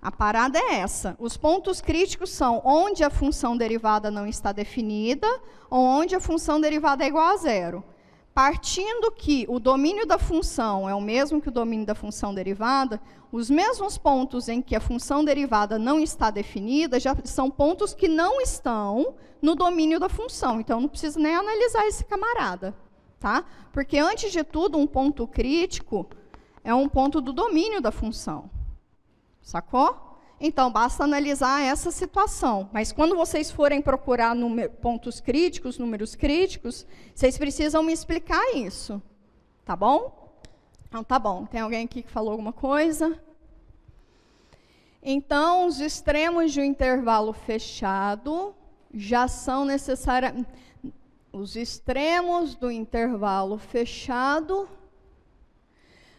A parada é essa. Os pontos críticos são onde a função derivada não está definida ou onde a função derivada é igual a 0. Partindo que o domínio da função é o mesmo que o domínio da função derivada, os mesmos pontos em que a função derivada não está definida já são pontos que não estão no domínio da função. Então, não precisa nem analisar esse camarada. Tá? Porque, antes de tudo, um ponto crítico é um ponto do domínio da função. Sacou? Então, basta analisar essa situação. Mas, quando vocês forem procurar pontos críticos, números críticos, vocês precisam me explicar isso. Tá bom? Então, tá bom. Tem alguém aqui que falou alguma coisa? Então, os extremos de um intervalo fechado já são necessariamente... Os extremos do intervalo fechado,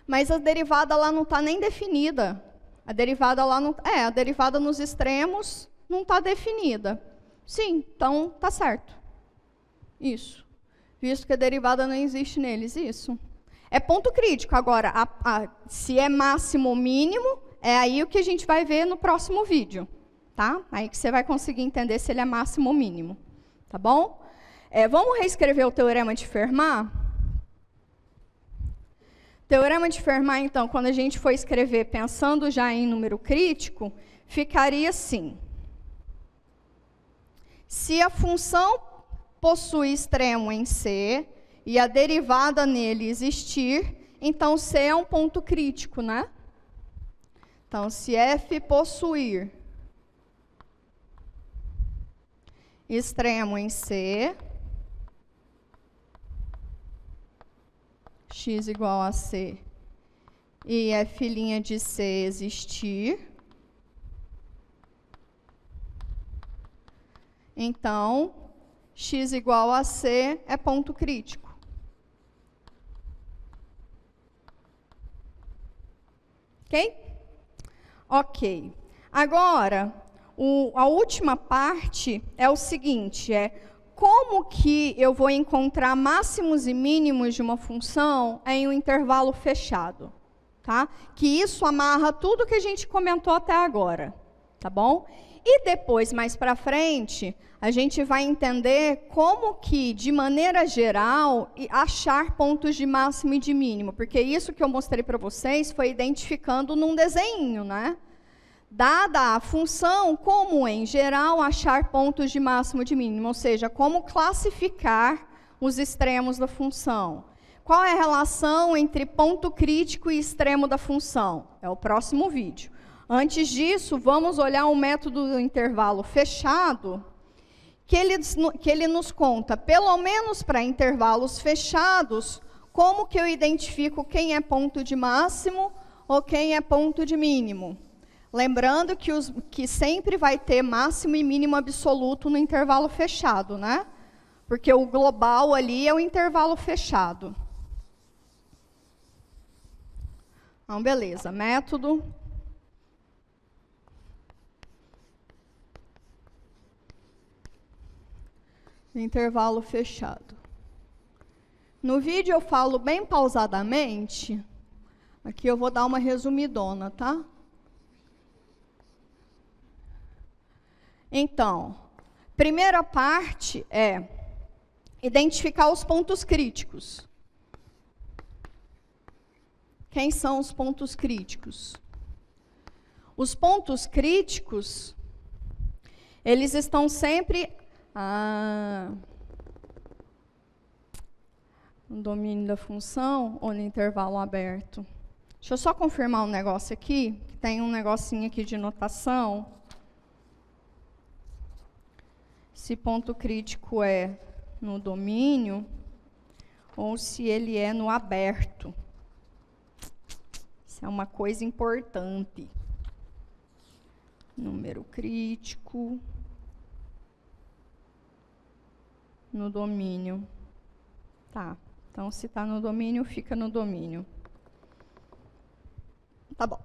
mas a derivada lá não está nem definida. A derivada lá não... a derivada nos extremos não está definida. Sim, então está certo. Isso. Visto que a derivada não existe neles, isso. É ponto crítico. Agora, se é máximo ou mínimo, é aí o que a gente vai ver no próximo vídeo. Tá? Aí que você vai conseguir entender se ele é máximo ou mínimo. Tá bom? Vamos reescrever o teorema de Fermat? Teorema de Fermat, então, quando a gente for escrever pensando já em número crítico, ficaria assim. Se a função possui extremo em C e a derivada nele existir, então C é um ponto crítico, né? Então, se f possuir extremo em C, x igual a C e f' de C existir, então, x igual a C é ponto crítico. Ok? Ok. Agora, a última parte é o seguinte, como que eu vou encontrar máximos e mínimos de uma função em um intervalo fechado, tá? Que isso amarra tudo que a gente comentou até agora, tá bom? E depois, mais para frente, a gente vai entender como que, de maneira geral, achar pontos de máximo e de mínimo, porque isso que eu mostrei para vocês foi identificando num desenho, né? Dada a função, como, em geral, achar pontos de máximo e de mínimo, ou seja, como classificar os extremos da função. Qual é a relação entre ponto crítico e extremo da função? É o próximo vídeo. Antes disso, vamos olhar o método do intervalo fechado, que ele nos conta, pelo menos para intervalos fechados, como que eu identifico quem é ponto de máximo ou quem é ponto de mínimo. Lembrando que sempre vai ter máximo e mínimo absoluto no intervalo fechado, né? Porque o global ali é o intervalo fechado. Então, beleza. Método. Intervalo fechado. No vídeo eu falo bem pausadamente. Aqui eu vou dar uma resumidona, tá? Então, primeira parte é identificar os pontos críticos. Quem são os pontos críticos? Os pontos críticos, eles estão sempre no domínio da função ou no intervalo aberto. Deixa eu só confirmar um negócio aqui, que tem um negocinho aqui de notação. Se ponto crítico é no domínio ou se ele é no aberto. Isso é uma coisa importante. Número crítico no domínio. Tá. Então, se está no domínio, fica no domínio. Tá bom.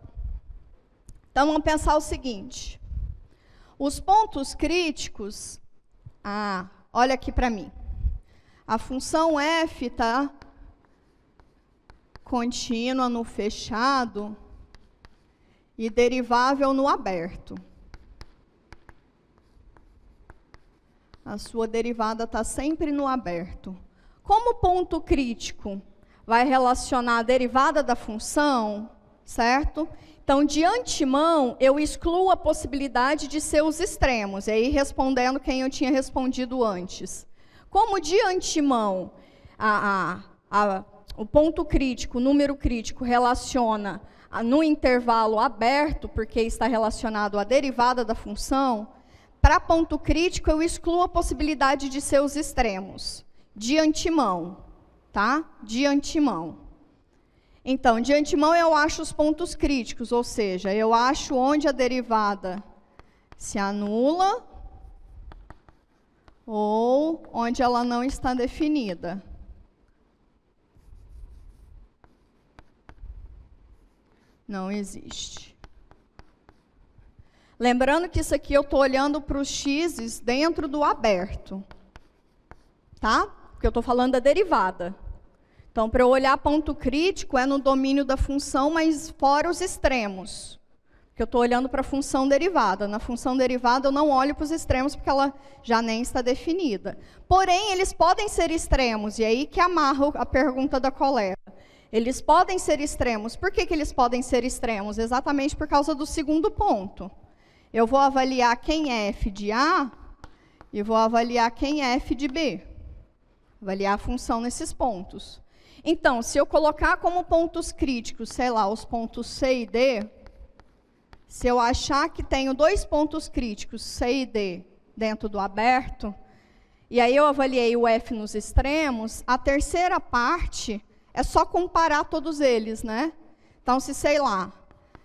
Então, vamos pensar o seguinte. Os pontos críticos... olha aqui para mim. A função f está contínua no fechado e derivável no aberto. A sua derivada está sempre no aberto. Como ponto crítico vai relacionar a derivada da função, certo? Então, de antemão, eu excluo a possibilidade de ser os extremos. E aí, respondendo quem eu tinha respondido antes. Como de antemão, o ponto crítico, o número crítico, relaciona no intervalo aberto, porque está relacionado à derivada da função, para ponto crítico, eu excluo a possibilidade de ser os extremos. De antemão, tá? De antemão. Então, de antemão eu acho os pontos críticos, ou seja, eu acho onde a derivada se anula ou onde ela não está definida. Não existe. Lembrando que isso aqui eu estou olhando para os x's dentro do aberto. Tá? Porque eu estou falando da derivada. Então, para eu olhar ponto crítico, é no domínio da função, mas fora os extremos. Porque eu estou olhando para a função derivada. Na função derivada, eu não olho para os extremos, porque ela já nem está definida. Porém, eles podem ser extremos, e aí que amarra a pergunta da colega. Eles podem ser extremos. Por que eles podem ser extremos? Exatamente por causa do segundo ponto. Eu vou avaliar quem é f de A e vou avaliar quem é f de B. Avaliar a função nesses pontos. Então, se eu colocar como pontos críticos, sei lá, os pontos C e D, se eu achar que tenho dois pontos críticos, C e D, dentro do aberto, e aí eu avaliei o F nos extremos, a terceira parte é só comparar todos eles, né? Então, Então, se, sei lá,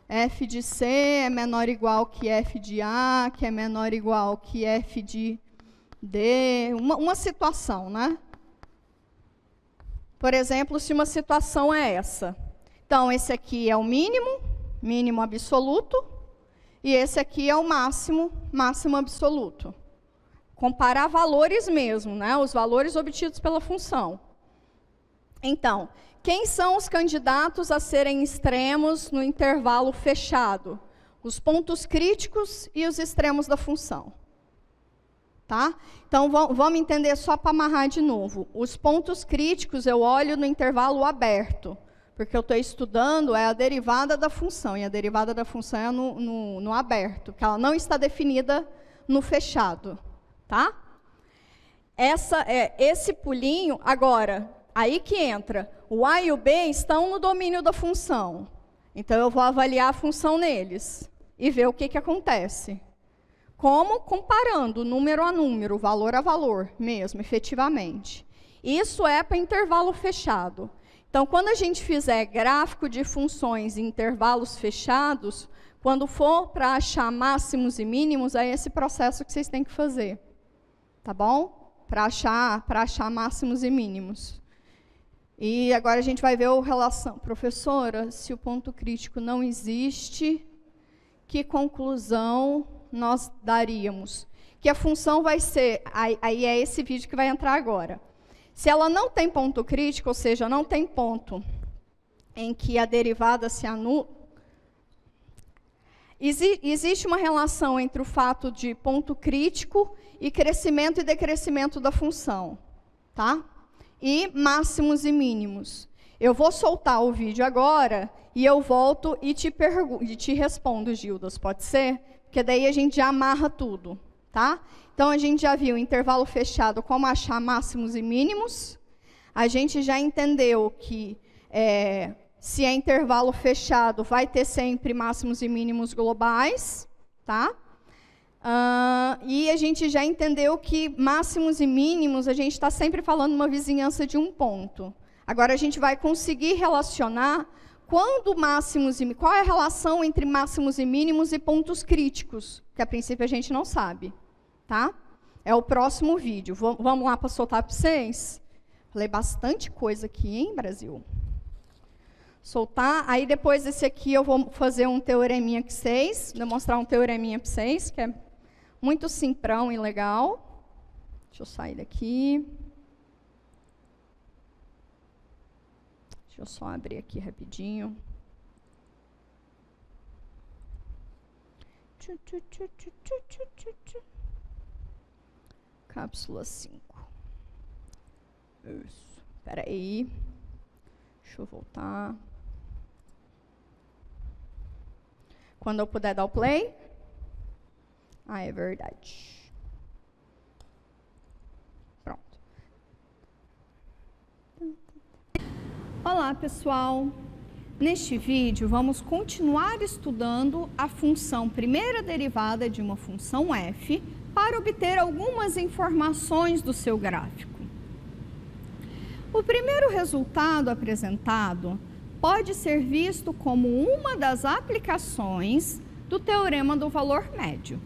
f de C é menor ou igual que f de A, que é menor ou igual que f de D, uma situação, né? Por exemplo, se uma situação é essa. Então, esse aqui é o mínimo, mínimo absoluto, e esse aqui é o máximo, máximo absoluto. Comparar valores mesmo, né? Os valores obtidos pela função. Então, quem são os candidatos a serem extremos no intervalo fechado? Os pontos críticos e os extremos da função. Tá? Então, vamos entender só para amarrar de novo. Os pontos críticos eu olho no intervalo aberto, porque eu estou estudando a derivada da função, e a derivada da função é no aberto, que ela não está definida no fechado. Tá? Esse pulinho, agora, aí que entra, o A e o B estão no domínio da função. Então, eu vou avaliar a função neles e ver o que acontece. Como? Comparando número a número, valor a valor mesmo, efetivamente. Isso é para intervalo fechado. Então, quando a gente fizer gráfico de funções em intervalos fechados, quando for para achar máximos e mínimos, é esse processo que vocês têm que fazer. Tá bom? Para achar máximos e mínimos. E agora a gente vai ver a relação. Professora, se o ponto crítico não existe, que conclusão nós daríamos? Que a função vai ser, aí é esse vídeo que vai entrar agora. Se ela não tem ponto crítico, ou seja, não tem ponto em que a derivada se anula, existe uma relação entre o fato de ponto crítico e crescimento e decrescimento da função, tá? E máximos e mínimos. Eu vou soltar o vídeo agora e eu volto e te respondo, Gildas, pode ser? Porque daí a gente já amarra tudo, tá? Então, a gente já viu intervalo fechado, como achar máximos e mínimos. A gente já entendeu que se é intervalo fechado, vai ter sempre máximos e mínimos globais, tá? E a gente já entendeu que máximos e mínimos, a gente está sempre falando uma vizinhança de um ponto. Agora, a gente vai conseguir relacionar qual é a relação entre máximos e mínimos e pontos críticos, que a princípio a gente não sabe, tá? É o próximo vídeo. Vamos lá para soltar para vocês? Falei bastante coisa aqui, hein, Brasil? Soltar. Aí, depois desse aqui, eu vou fazer um teoreminha com vocês, demonstrar um teoreminha para vocês, que é muito simprão e legal. Deixa eu sair daqui. Deixa eu só abrir aqui rapidinho. Cápsula 5. Isso. Espera aí. Deixa eu voltar. Quando eu puder dar o play. É verdade. Pronto. Olá, pessoal. Neste vídeo, vamos continuar estudando a função primeira derivada de uma função f para obter algumas informações do seu gráfico. O primeiro resultado apresentado pode ser visto como uma das aplicações do teorema do valor médio.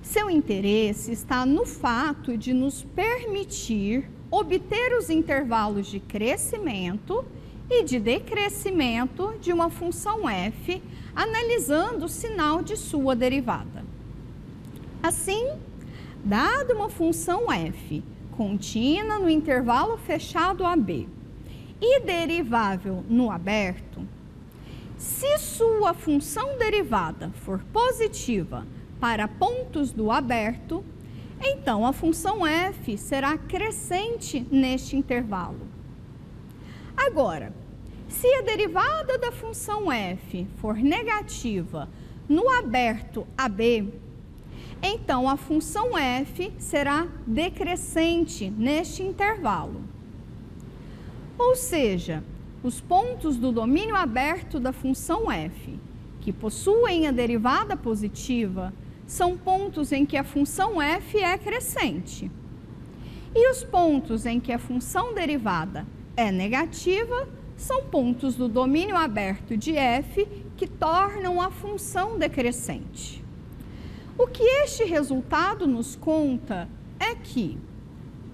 Seu interesse está no fato de nos permitir obter os intervalos de crescimento e de decrescimento de uma função f, analisando o sinal de sua derivada. Assim, dada uma função f contínua no intervalo fechado AB e derivável no aberto, se sua função derivada for positiva para pontos do aberto, então a função f será crescente neste intervalo. Agora, se a derivada da função f for negativa no aberto AB, então a função f será decrescente neste intervalo. Ou seja, os pontos do domínio aberto da função f, que possuem a derivada positiva, são pontos em que a função f é crescente. E os pontos em que a função derivada é negativa são pontos do domínio aberto de f que tornam a função decrescente. O que este resultado nos conta é que,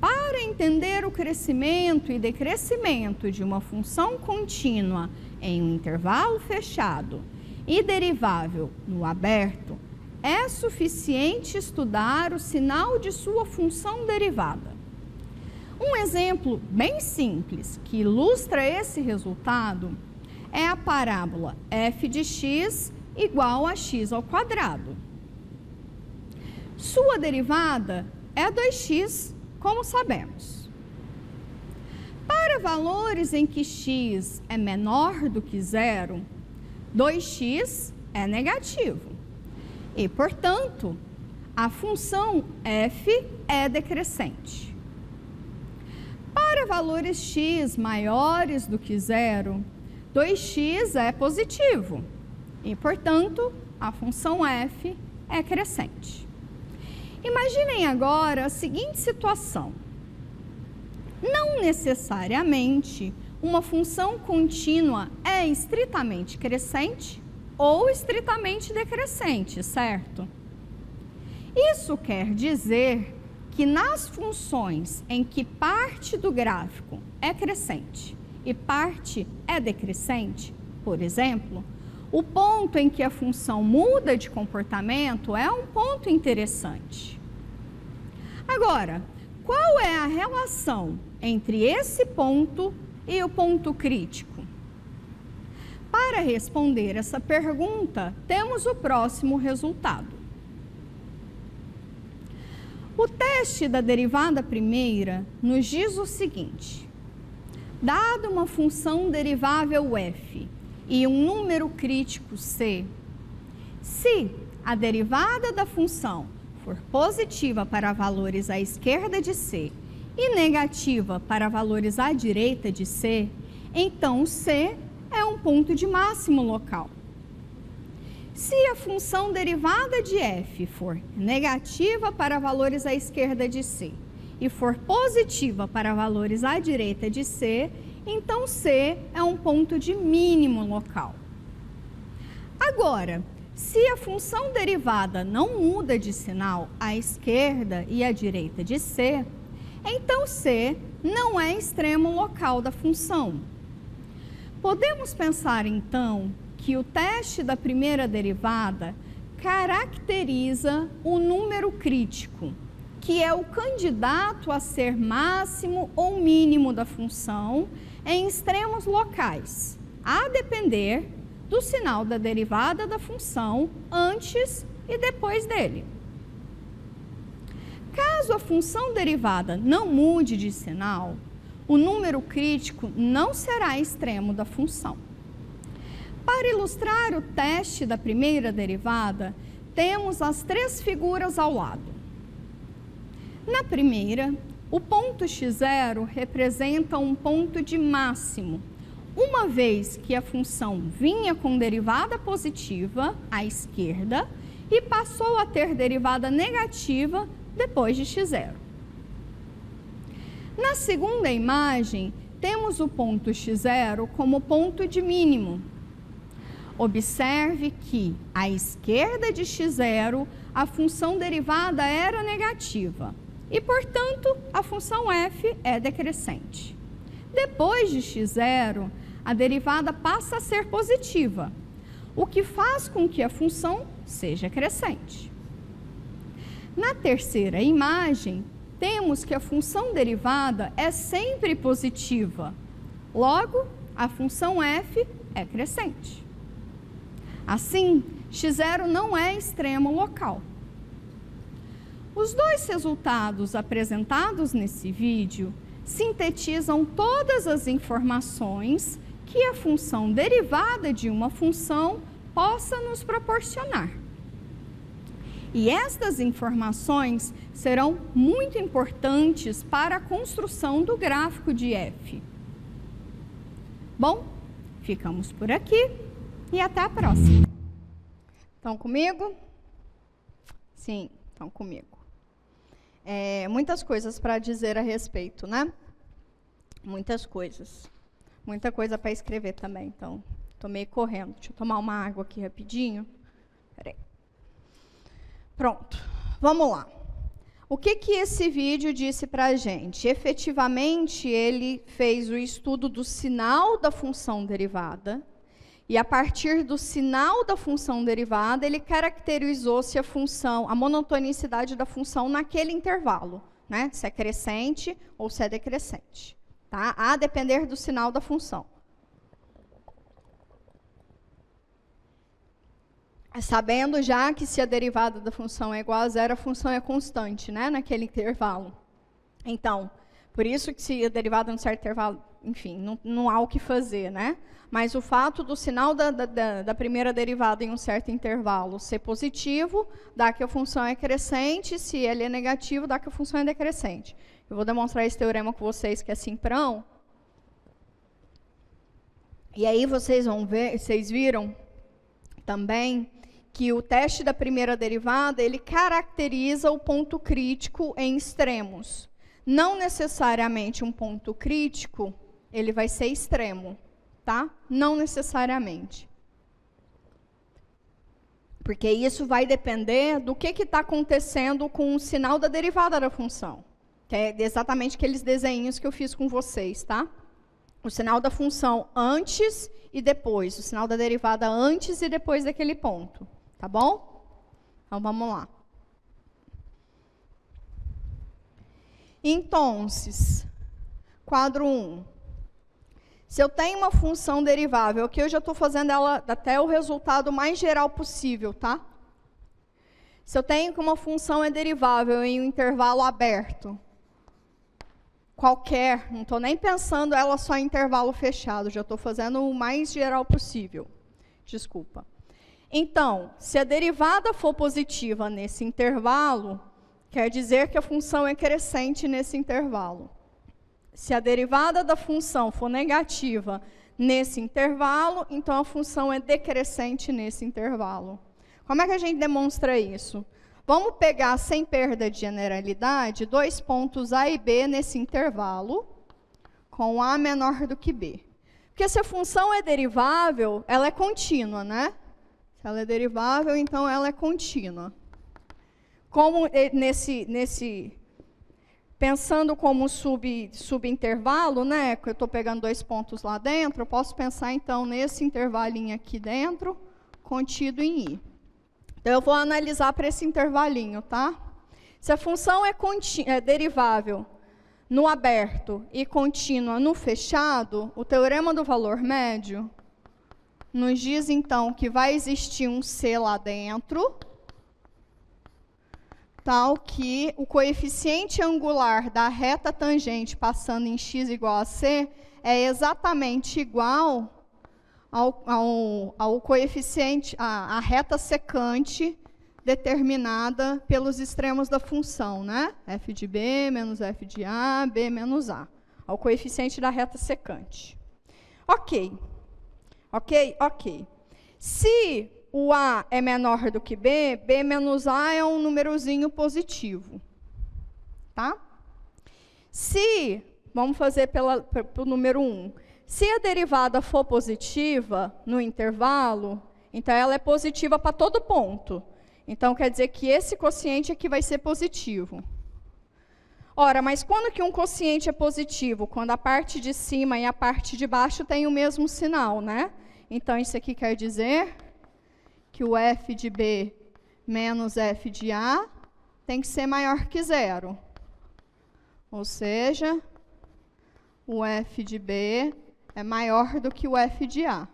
para entender o crescimento e decrescimento de uma função contínua em um intervalo fechado e derivável no aberto, é suficiente estudar o sinal de sua função derivada. Um exemplo bem simples que ilustra esse resultado é a parábola f de x igual a x ao quadrado. Sua derivada é 2x, como sabemos. Para valores em que x é menor do que zero, 2x é negativo e, portanto, a função f é decrescente. Para valores x maiores do que zero, 2x é positivo e, portanto, a função f é crescente. Imaginem agora a seguinte situação. Não necessariamente uma função contínua é estritamente crescente ou estritamente decrescente, certo? Isso quer dizer que nas funções em que parte do gráfico é crescente e parte é decrescente, por exemplo, o ponto em que a função muda de comportamento é um ponto interessante. Agora, qual é a relação entre esse ponto e o ponto crítico? Para responder essa pergunta, temos o próximo resultado. O teste da derivada primeira nos diz o seguinte: dada uma função derivável f e um número crítico c, se a derivada da função for positiva para valores à esquerda de c e negativa para valores à direita de c, então c é um ponto de máximo local. Se a função derivada de f for negativa para valores à esquerda de c e for positiva para valores à direita de c, então c é um ponto de mínimo local. Agora, se a função derivada não muda de sinal à esquerda e à direita de c, então c não é extremo local da função. Podemos pensar então que o teste da primeira derivada caracteriza o número crítico, que é o candidato a ser máximo ou mínimo da função em extremos locais, a depender do sinal da derivada da função antes e depois dele. Caso a função derivada não mude de sinal, o número crítico não será extremo da função. Para ilustrar o teste da primeira derivada, temos as três figuras ao lado. Na primeira, o ponto x0 representa um ponto de máximo, uma vez que a função vinha com derivada positiva à esquerda e passou a ter derivada negativa depois de x0. Na segunda imagem, temos o ponto x0 como ponto de mínimo. Observe que, à esquerda de x0, a função derivada era negativa e, portanto, a função f é decrescente. Depois de x0, a derivada passa a ser positiva, o que faz com que a função seja crescente. Na terceira imagem, temos que a função derivada é sempre positiva, logo, a função f é crescente. Assim, x0 não é extremo local. Os dois resultados apresentados nesse vídeo sintetizam todas as informações que a função derivada de uma função possa nos proporcionar. E estas informações serão muito importantes para a construção do gráfico de f. Bom, ficamos por aqui e até a próxima. Estão comigo? Sim, estão comigo. Muitas coisas para dizer a respeito, né? Muitas coisas. Muita coisa para escrever também, então estou meio correndo. Deixa eu tomar uma água aqui rapidinho. Peraí. Pronto, vamos lá. O que esse vídeo disse para a gente? Efetivamente, ele fez o estudo do sinal da função derivada, e a partir do sinal da função derivada, ele caracterizou se a monotonicidade da função naquele intervalo, né? Se é crescente ou se é decrescente, tá? A depender do sinal da função. Sabendo já que se a derivada da função é igual a zero, a função é constante, né, naquele intervalo. Então, por isso que se a derivada em um certo intervalo, enfim, não há o que fazer, né? Mas o fato do sinal da primeira derivada em um certo intervalo ser positivo, dá que a função é crescente, se ele é negativo, dá que a função é decrescente. Eu vou demonstrar esse teorema com vocês, que é simprão. E aí vocês vão ver, vocês viram também que o teste da primeira derivada, ele caracteriza o ponto crítico em extremos. Não necessariamente um ponto crítico, ele vai ser extremo, tá? Não necessariamente. Porque isso vai depender do que está acontecendo com o sinal da derivada da função. Que é exatamente aqueles desenhos que eu fiz com vocês, tá? O sinal da função antes e depois. O sinal da derivada antes e depois daquele ponto. Tá bom? Então, vamos lá. Então, quadro 1. Se eu tenho uma função derivável, aqui eu já estou fazendo ela até o resultado mais geral possível, tá? Se eu tenho que uma função é derivável em um intervalo aberto, qualquer, não estou nem pensando ela só em intervalo fechado, já estou fazendo o mais geral possível. Desculpa. Então, se a derivada for positiva nesse intervalo, quer dizer que a função é crescente nesse intervalo. Se a derivada da função for negativa nesse intervalo, então a função é decrescente nesse intervalo. Como é que a gente demonstra isso? Vamos pegar, sem perda de generalidade, dois pontos A e B nesse intervalo, com A menor do que B. Porque se a função é derivável, ela é contínua, né? Se ela é derivável, então ela é contínua. Como pensando como subintervalo, né? Que eu estou pegando dois pontos lá dentro, eu posso pensar, então, nesse intervalinho aqui dentro, contido em I. Então, eu vou analisar para esse intervalinho, tá? Se a função é derivável no aberto e contínua no fechado, o teorema do valor médio nos diz, então, que vai existir um C lá dentro, tal que o coeficiente angular da reta tangente passando em x igual a C é exatamente igual ao coeficiente, a reta secante determinada pelos extremos da função, né? F de B menos F de A, B menos A. Ao coeficiente da reta secante. Ok. Se o A é menor do que B, B menos A é um númerozinho positivo. Tá? Se, vamos fazer pelo número 1. Se a derivada for positiva no intervalo, então ela é positiva para todo ponto. Então, quer dizer que esse quociente aqui vai ser positivo. Ora, mas quando que um quociente é positivo? Quando a parte de cima e a parte de baixo têm o mesmo sinal, né? Então, isso aqui quer dizer que o F de B menos F de A tem que ser maior que zero. Ou seja, o F de B é maior do que o F de A.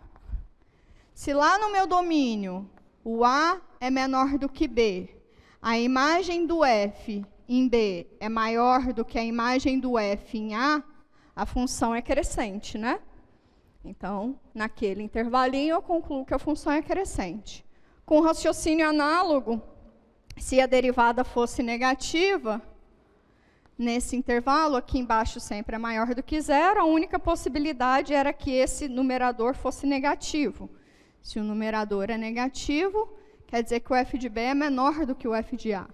Se lá no meu domínio o A é menor do que B, a imagem do F em B é maior do que a imagem do F em A função é crescente, né? Então, naquele intervalinho, eu concluo que a função é crescente. Com raciocínio análogo, se a derivada fosse negativa, nesse intervalo, aqui embaixo sempre é maior do que zero, a única possibilidade era que esse numerador fosse negativo. Se o numerador é negativo, quer dizer que o F de B é menor do que o F de A.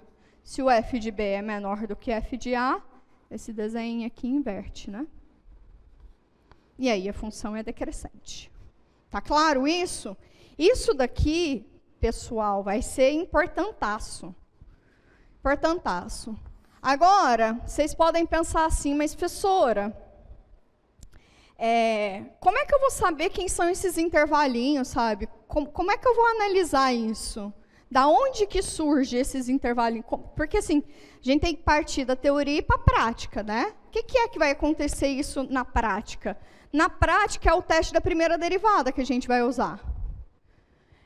Se o F de B é menor do que F de A, esse desenho aqui inverte, né? E aí a função é decrescente. Tá claro isso? Isso daqui, pessoal, vai ser importantaço. Importantaço. Agora, vocês podem pensar assim, mas professora, como é que eu vou saber quem são esses intervalinhos, sabe? Como é que eu vou analisar isso? Da onde que surge esses intervalinhos? Porque assim, a gente tem que partir da teoria e para a prática, né? O que é que vai acontecer isso na prática? Na prática é o teste da primeira derivada que a gente vai usar.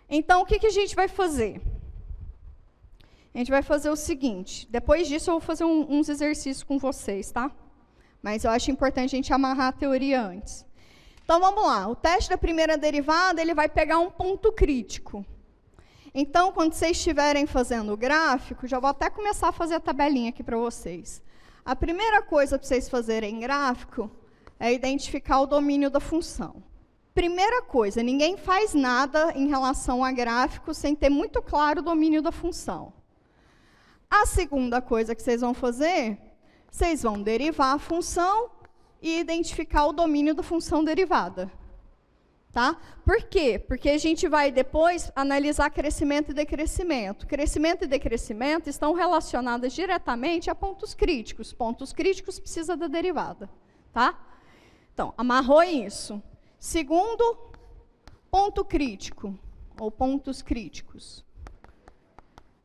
Então, o que a gente vai fazer? A gente vai fazer o seguinte, depois disso eu vou fazer uns exercícios com vocês, tá? Mas eu acho importante a gente amarrar a teoria antes. Então, vamos lá. O teste da primeira derivada, ele vai pegar um ponto crítico. Então, quando vocês estiverem fazendo o gráfico, já vou até começar a fazer a tabelinha aqui para vocês. A primeira coisa para vocês fazerem em gráfico é identificar o domínio da função. Primeira coisa, ninguém faz nada em relação a gráfico sem ter muito claro o domínio da função. A segunda coisa que vocês vão fazer, vocês vão derivar a função e identificar o domínio da função derivada. Tá? Por quê? Porque a gente vai depois analisar crescimento e decrescimento. Crescimento e decrescimento estão relacionados diretamente a pontos críticos. Pontos críticos precisa da derivada. Tá? Então, amarrou isso. Segundo, ponto crítico, ou pontos críticos.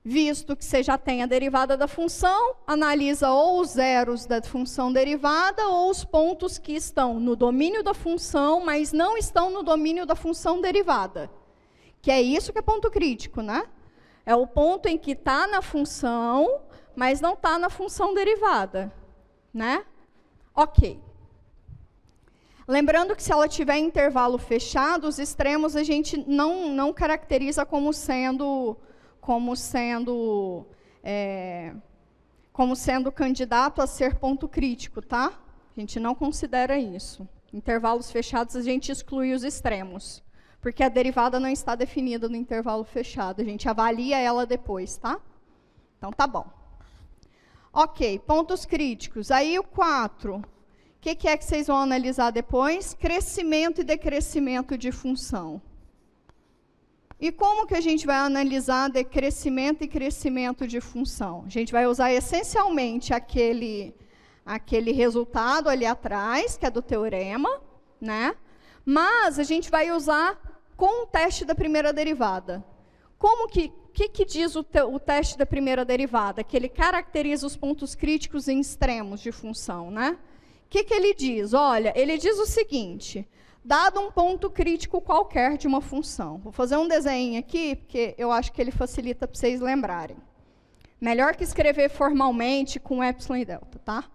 Visto que você já tem a derivada da função, analisa ou os zeros da função derivada ou os pontos que estão no domínio da função, mas não estão no domínio da função derivada. Que é isso que é ponto crítico, né? É o ponto em que está na função, mas não está na função derivada, né? Ok. Lembrando que se ela tiver intervalo fechado, os extremos a gente não caracteriza como sendo candidato a ser ponto crítico, tá? A gente não considera isso. Intervalos fechados, a gente exclui os extremos, porque a derivada não está definida no intervalo fechado. A gente avalia ela depois, tá? Então, tá bom. Ok, pontos críticos. Aí, o 4. O que é que vocês vão analisar depois? Crescimento e decrescimento de função. E como que a gente vai analisar decrescimento e crescimento de função? A gente vai usar essencialmente aquele resultado ali atrás, que é do teorema, né? Mas a gente vai usar com o teste da primeira derivada. Como que diz o teste da primeira derivada? Que ele caracteriza os pontos críticos em extremos de função, né? O que ele diz? Olha, ele diz o seguinte: dado um ponto crítico qualquer de uma função. Vou fazer um desenho aqui, porque eu acho que ele facilita para vocês lembrarem. Melhor que escrever formalmente com epsilon e delta, tá?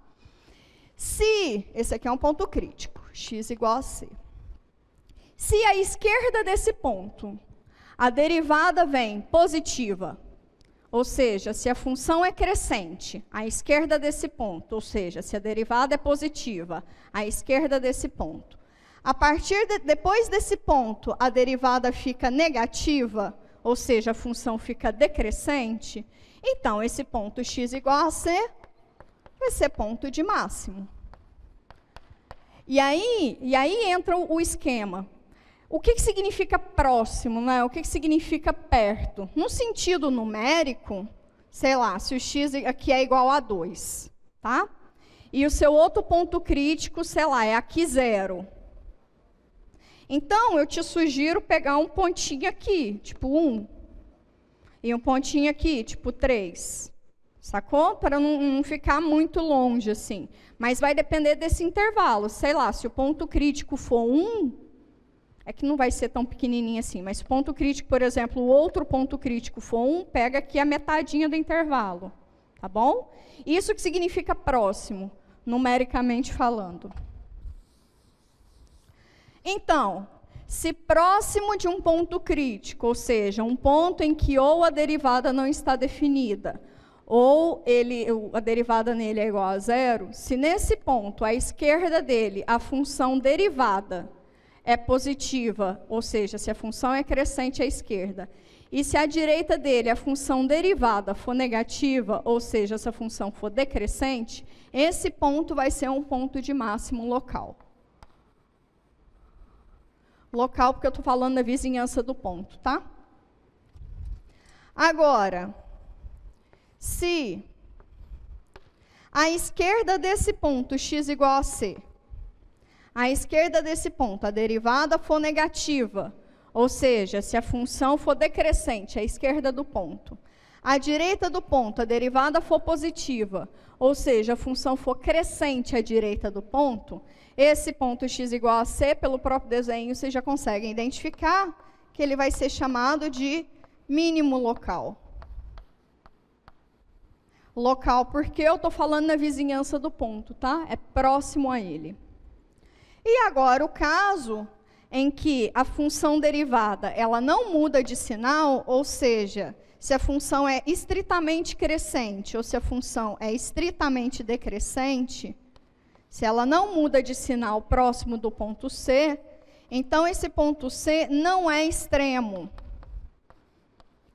Se, esse aqui é um ponto crítico, x igual a c. Se à esquerda desse ponto, a derivada vem positiva, ou seja, se a função é crescente, à esquerda desse ponto, ou seja, se a derivada é positiva, à esquerda desse ponto, a partir depois desse ponto, a derivada fica negativa, ou seja, a função fica decrescente, então esse ponto x igual a c vai ser ponto de máximo. E aí entra o esquema. O que significa próximo, né? O que significa perto? No sentido numérico, sei lá, se o x aqui é igual a 2, tá? E o seu outro ponto crítico, sei lá, é aqui 0. Então, eu te sugiro pegar um pontinho aqui, tipo 1, e um pontinho aqui, tipo 3. Sacou? Para não ficar muito longe, assim. Mas vai depender desse intervalo. Sei lá, se o ponto crítico for 1, é que não vai ser tão pequenininho assim, mas se o ponto crítico, por exemplo, o outro ponto crítico for 1, pega aqui a metadinha do intervalo. Tá bom? Isso que significa próximo, numericamente falando. Então, se próximo de um ponto crítico, ou seja, um ponto em que ou a derivada não está definida, ou a derivada nele é igual a 0, se nesse ponto, à esquerda dele, a função derivada é positiva, ou seja, se a função é crescente à esquerda, e se à direita dele a função derivada for negativa, ou seja, se a função for decrescente, esse ponto vai ser um ponto de máximo local. Local, porque eu estou falando da vizinhança do ponto, tá? Agora, se a esquerda desse ponto, x igual a c, a esquerda desse ponto, a derivada for negativa, ou seja, se a função for decrescente, a esquerda do ponto, a direita do ponto, a derivada for positiva, ou seja, a função for crescente à direita do ponto, esse ponto x igual a c, pelo próprio desenho, vocês já conseguem identificar que ele vai ser chamado de mínimo local. Local, porque eu estou falando na vizinhança do ponto, tá? É próximo a ele. E agora, o caso em que a função derivada, ela não muda de sinal, ou seja, se a função é estritamente crescente ou se a função é estritamente decrescente, se ela não muda de sinal próximo do ponto C, então esse ponto C não é extremo.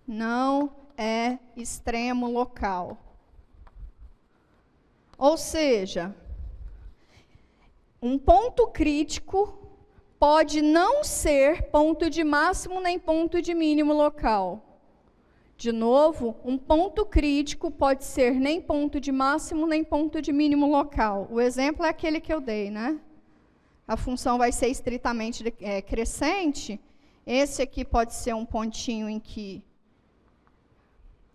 Não é extremo local. Ou seja, um ponto crítico pode não ser ponto de máximo nem ponto de mínimo local. De novo, um ponto crítico pode ser nem ponto de máximo nem ponto de mínimo local. O exemplo é aquele que eu dei, né? A função vai ser estritamente crescente. Esse aqui pode ser um pontinho em que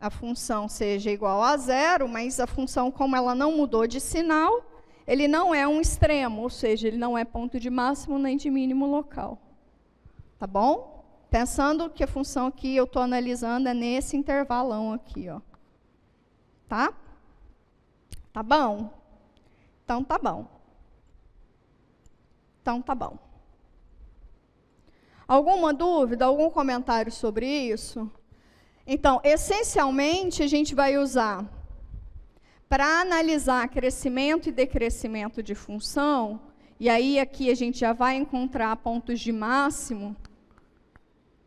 a função seja igual a zero, mas a função, como ela não mudou de sinal, ele não é um extremo, ou seja, ele não é ponto de máximo nem de mínimo local. Tá bom? Pensando que a função que eu estou analisando é nesse intervalão aqui, ó. Tá? Tá bom? Então tá bom. Então tá bom. Alguma dúvida, algum comentário sobre isso? Então, essencialmente, a gente vai usar, para analisar crescimento e decrescimento de função, e aí aqui a gente já vai encontrar pontos de máximo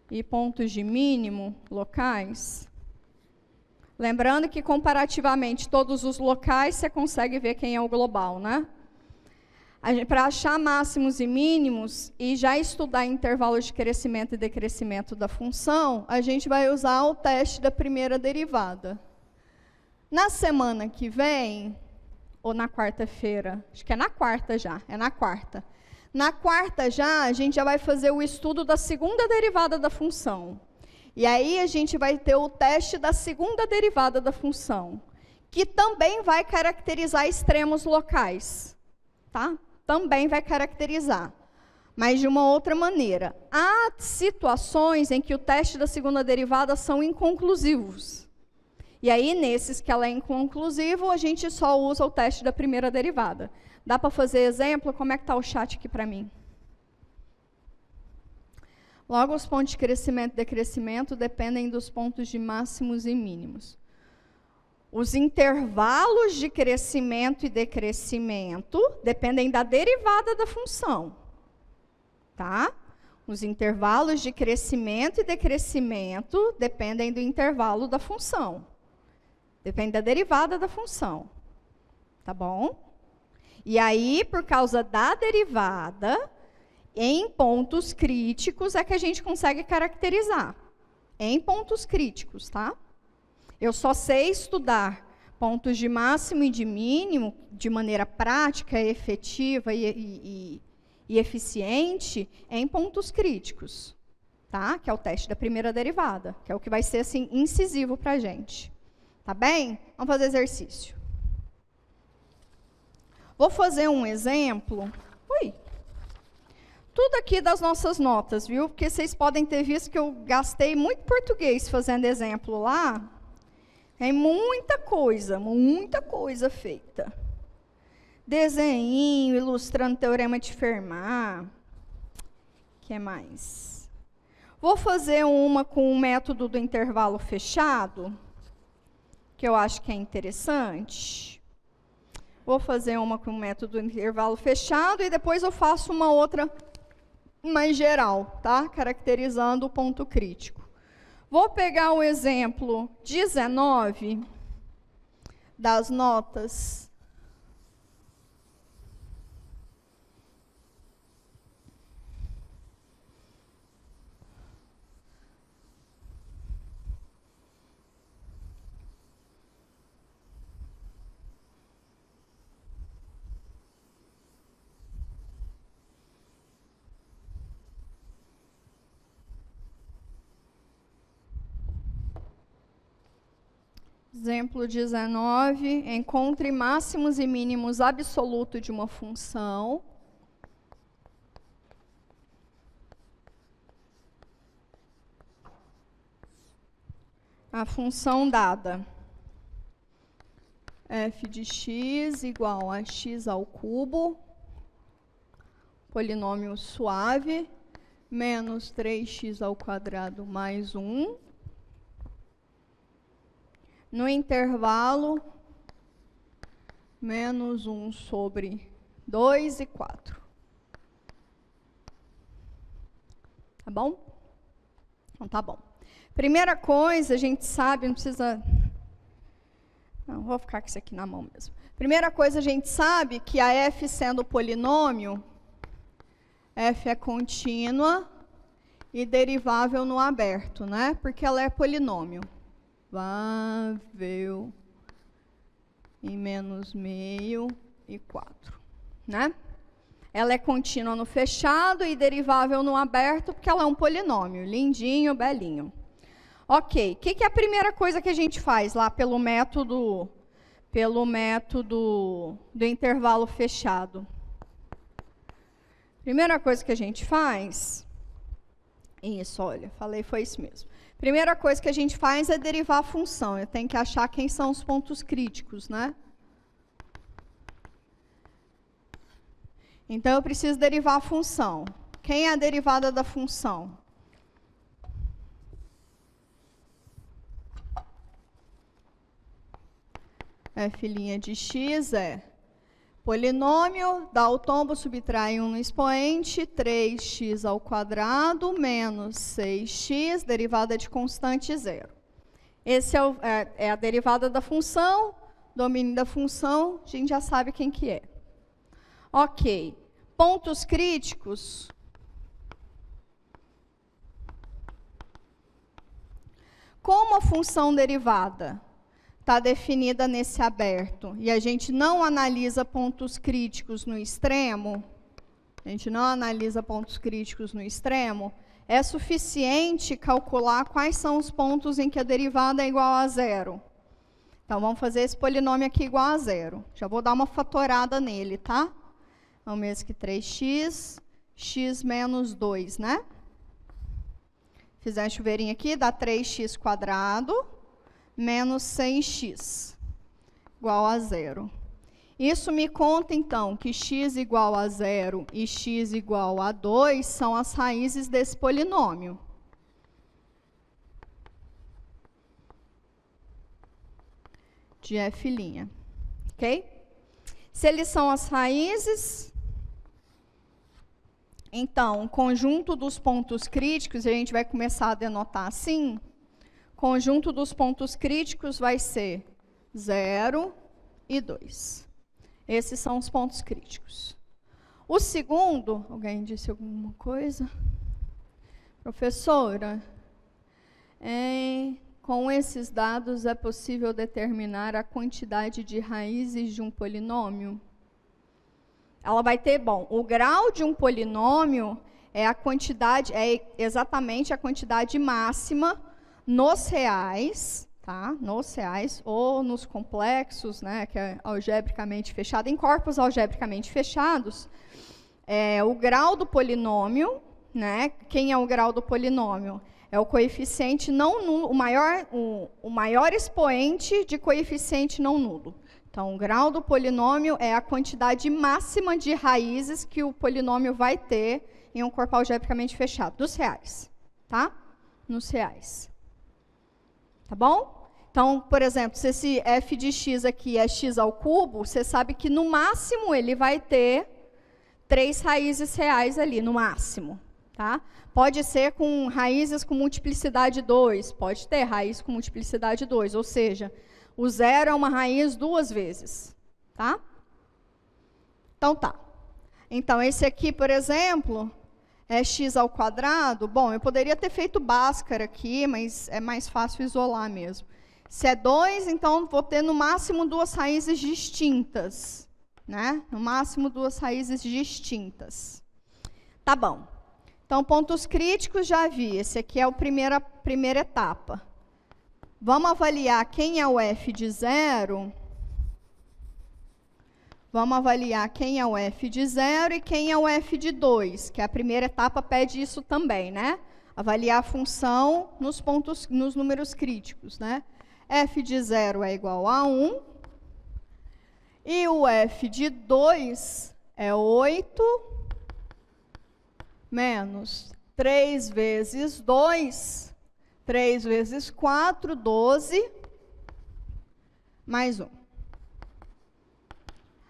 e pontos de mínimo locais. Lembrando que, comparativamente, todos os locais, você consegue ver quem é o global, né? Para achar máximos e mínimos e já estudar intervalos de crescimento e decrescimento da função, a gente vai usar o teste da primeira derivada. Na semana que vem, ou na quarta-feira, acho que é na quarta já, é na quarta. Na quarta já, a gente já vai fazer o estudo da segunda derivada da função. E aí a gente vai ter o teste da segunda derivada da função, que também vai caracterizar extremos locais, tá? Também vai caracterizar, mas de uma outra maneira. Há situações em que o teste da segunda derivada são inconclusivos. E aí, nesses que ela é inconclusivo, a gente só usa o teste da primeira derivada. Dá para fazer exemplo? Como é que está o chat aqui para mim? Logo, os pontos de crescimento e decrescimento dependem dos pontos de máximos e mínimos. Os intervalos de crescimento e decrescimento dependem da derivada da função, tá? Os intervalos de crescimento e decrescimento dependem do intervalo da função. Depende da derivada da função, tá bom? E aí, por causa da derivada, em pontos críticos é que a gente consegue caracterizar. Em pontos críticos, tá? Eu só sei estudar pontos de máximo e de mínimo de maneira prática, efetiva e eficiente em pontos críticos, tá? Que é o teste da primeira derivada, que é o que vai ser assim incisivo para a gente. Tá bem? Vamos fazer exercício. Vou fazer um exemplo. Ui! Tudo aqui das nossas notas, viu? Porque vocês podem ter visto que eu gastei muito português fazendo exemplo lá. Tem muita coisa feita. Desenho, ilustrando teorema de Fermat. O que mais? Vou fazer uma com o método do intervalo fechado, que eu acho que é interessante. Vou fazer uma com o método do intervalo fechado e depois eu faço uma outra mais geral, tá? Caracterizando o ponto crítico. Vou pegar o exemplo 19 das notas. Exemplo 19, encontre máximos e mínimos absolutos de uma função. A função dada, f de x igual a x ao cubo, polinômio suave, menos 3x ao quadrado mais 1, no intervalo, menos 1 sobre 2 e 4. Tá bom? Então, tá bom. Primeira coisa, a gente sabe, não precisa... Não, vou ficar com isso aqui na mão mesmo. Primeira coisa, a gente sabe que a f sendo polinômio, f é contínua e derivável no aberto, né? Porque ela é polinômio. Vável em menos meio e 4, né? Ela é contínua no fechado e derivável no aberto, porque ela é um polinômio, lindinho, belinho. Ok, o que é a primeira coisa que a gente faz lá pelo método do intervalo fechado? Primeira coisa que a gente faz... Isso, olha, falei, foi isso mesmo. Primeira coisa que a gente faz é derivar a função. Eu tenho que achar quem são os pontos críticos, né? Então, eu preciso derivar a função. Quem é a derivada da função? F' de x é polinômio, dá o tombo, subtrai 1 no expoente, 3x ao quadrado menos 6x, derivada de constante zero. Esse é a derivada da função, domínio da função, a gente já sabe quem que é. Ok, pontos críticos. Como a função derivada está definida nesse aberto e a gente não analisa pontos críticos no extremo, é suficiente calcular quais são os pontos em que a derivada é igual a zero. Então, vamos fazer esse polinômio aqui igual a zero. Já vou dar uma fatorada nele, tá? É o mesmo que 3x, x menos 2, né? Fizer um chuveirinho aqui, dá 3x quadrado menos 6x, igual a zero. Isso me conta, então, que x igual a zero e x igual a 2 são as raízes desse polinômio. De f', ok? Se eles são as raízes, então, o conjunto dos pontos críticos, a gente vai começar a denotar assim, conjunto dos pontos críticos vai ser 0 e 2. Esses são os pontos críticos. O segundo, alguém disse alguma coisa? Professora, com esses dados é possível determinar a quantidade de raízes de um polinômio? Ela vai ter, bom, o grau de um polinômio é a quantidade, é exatamente a quantidade máxima nos reais, tá? Nos reais, ou nos complexos, né, que é algebricamente fechado, em corpos algebricamente fechados, o grau do polinômio, né? Quem é o grau do polinômio? É o coeficiente não nulo, o maior expoente de coeficiente não nulo. Então, o grau do polinômio é a quantidade máxima de raízes que o polinômio vai ter em um corpo algebricamente fechado, dos reais, tá? Nos reais. Tá bom? Então, por exemplo, se esse f de x aqui é x ao cubo, você sabe que no máximo ele vai ter 3 raízes reais ali, no máximo. Tá? Pode ser com raízes com multiplicidade 2, pode ter raiz com multiplicidade 2, ou seja, o zero é uma raiz 2 vezes. Tá? Então, tá. Então, esse aqui, por exemplo, é x ao quadrado. Bom, eu poderia ter feito Bhaskara aqui, mas é mais fácil isolar mesmo. Se é 2, então vou ter no máximo 2 raízes distintas. Né? No máximo 2 raízes distintas. Tá bom. Então, pontos críticos já vi. Esse aqui é a primeira etapa. Vamos avaliar quem é o f de 0. Vamos avaliar quem é o f de 0 e quem é o f de 2, que a primeira etapa pede isso também, né? Avaliar a função nos números críticos, né? F de 0 é igual a 1. E o f de 2 é 8 menos 3 vezes 2, 3 vezes 4, 12, mais 1.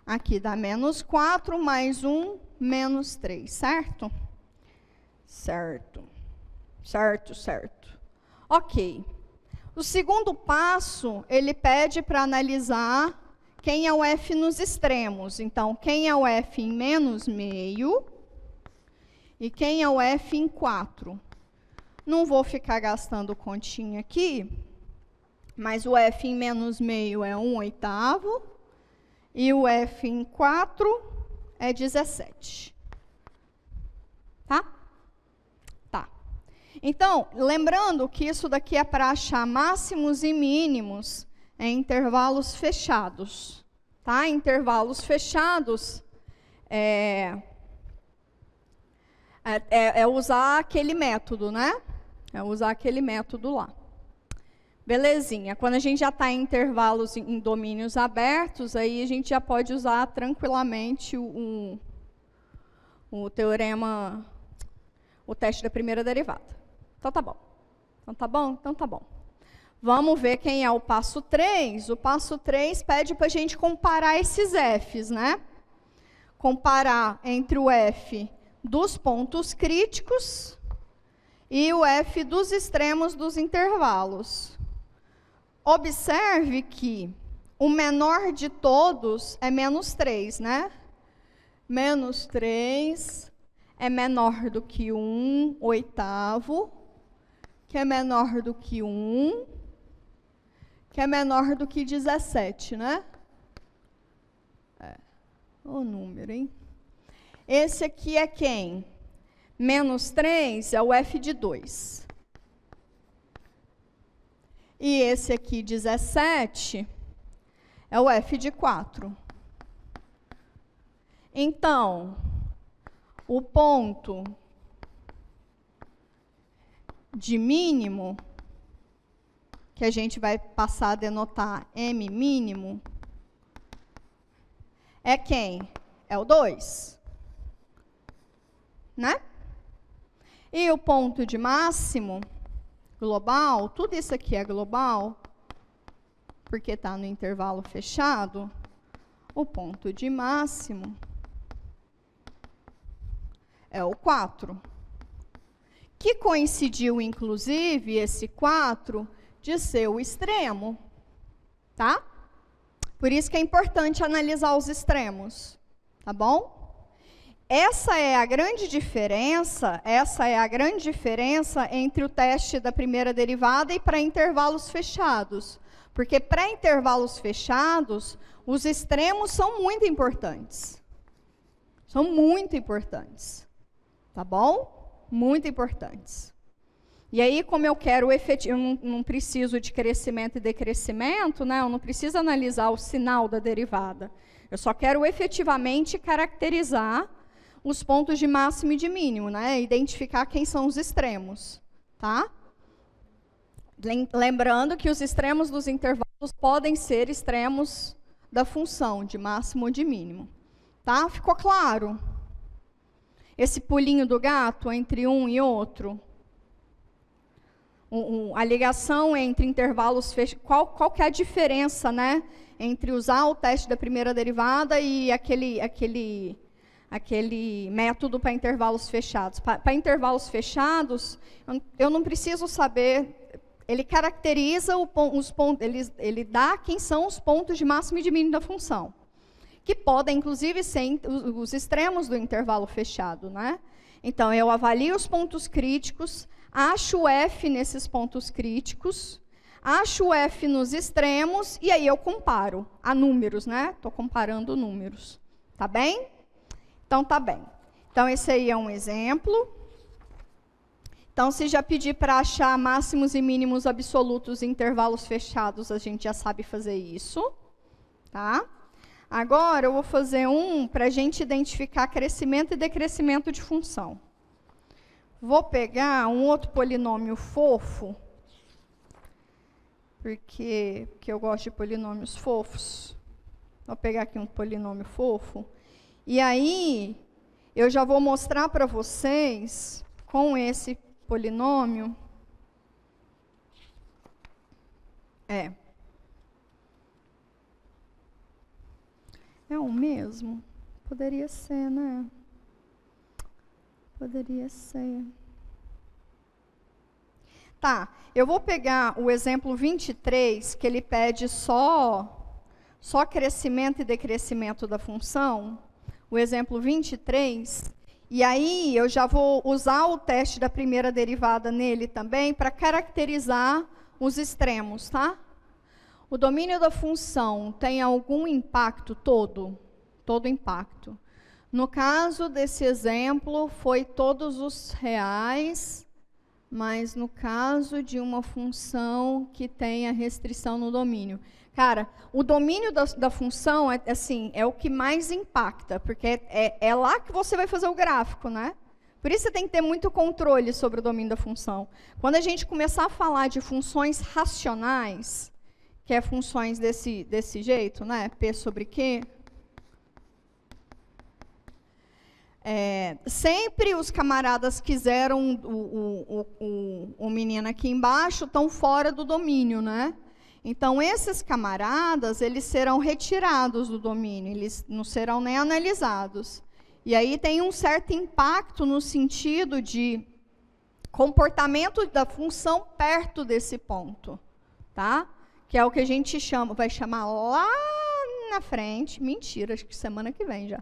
Aqui dá menos 4, mais 1, menos 3, certo? Certo. Certo, certo. Ok. O segundo passo, ele pede para analisar quem é o f nos extremos. Então, quem é o f em menos meio e quem é o f em 4. Não vou ficar gastando continha aqui, mas o f em menos meio é 1/8 e o f em 4 é 17. Tá? Tá. Então, lembrando que isso daqui é para achar máximos e mínimos em intervalos fechados. Tá? Intervalos fechados é usar aquele método, né? É usar aquele método lá. Belezinha. Quando a gente já está em intervalos em domínios abertos, aí a gente já pode usar tranquilamente o teorema, o teste da primeira derivada. Então tá bom. Então tá bom? Então tá bom. Vamos ver quem é o passo 3. O passo 3 pede para a gente comparar esses f's, né? Comparar entre o f dos pontos críticos e o f dos extremos dos intervalos. Observe que o menor de todos é menos 3, né? Menos 3 é menor do que 1/8, que é menor do que 1, que é menor do que 17, né? O número, hein? Esse aqui é quem? Menos 3 é o f de 2. E esse aqui, 17, é o f de 4. Então, o ponto de mínimo, que a gente vai passar a denotar m mínimo, é quem? É o 2. Né? E o ponto de máximo global, tudo isso aqui é global, porque está no intervalo fechado. O ponto de máximo é o 4. Que coincidiu, inclusive, esse 4, de ser o extremo. Tá? Por isso que é importante analisar os extremos. Tá bom? Essa é a grande diferença entre o teste da primeira derivada e para intervalos fechados. Porque para intervalos fechados, os extremos são muito importantes. São muito importantes. Tá bom? Muito importantes. E aí, como eu quero eu não preciso de crescimento e decrescimento, né? Eu não preciso analisar o sinal da derivada. Eu só quero efetivamente caracterizar os pontos de máximo e de mínimo, né? Identificar quem são os extremos, tá? Lembrando que os extremos dos intervalos podem ser extremos da função, de máximo ou de mínimo. Tá? Ficou claro? Esse pulinho do gato entre um e outro? A ligação entre intervalos fechados, qual que é a diferença, né? Entre usar o teste da primeira derivada e aquele método para intervalos fechados. Para intervalos fechados, eu não preciso saber, ele caracteriza os pontos, ele dá quem são os pontos de máximo e de mínimo da função, que podem, inclusive, ser os extremos do intervalo fechado, né? Então, eu avalio os pontos críticos, acho o f nesses pontos críticos, acho o f nos extremos, e aí eu comparo a números, né? Estou comparando números. Tá bem? Então, tá bem. Então, esse aí é um exemplo. Então, se já pedir para achar máximos e mínimos absolutos em intervalos fechados, a gente já sabe fazer isso, tá? Agora, eu vou fazer um para a gente identificar crescimento e decrescimento de função. Vou pegar um outro polinômio fofo, porque eu gosto de polinômios fofos. Vou pegar aqui um polinômio fofo. E aí, eu já vou mostrar para vocês, com esse polinômio, é o mesmo? Poderia ser, né? Poderia ser. Tá, eu vou pegar o exemplo 23, que ele pede só crescimento e decrescimento da função. O exemplo 23, e aí eu já vou usar o teste da primeira derivada nele também para caracterizar os extremos, tá? O domínio da função tem algum impacto? Todo impacto. No caso desse exemplo, foi todos os reais, mas no caso de uma função que tenha restrição no domínio. Cara, o domínio da função é o que mais impacta, porque é lá que você vai fazer o gráfico, né? Por isso você tem que ter muito controle sobre o domínio da função. Quando a gente começar a falar de funções racionais, que é funções desse jeito, né? P sobre Q. Sempre os camaradas que quiseram o menino aqui embaixo estão fora do domínio, né? Então, esses camaradas, eles serão retirados do domínio, eles não serão nem analisados. E aí tem um certo impacto no sentido de comportamento da função perto desse ponto, tá? Que é o que a gente vai chamar lá na frente, mentira, acho que semana que vem já.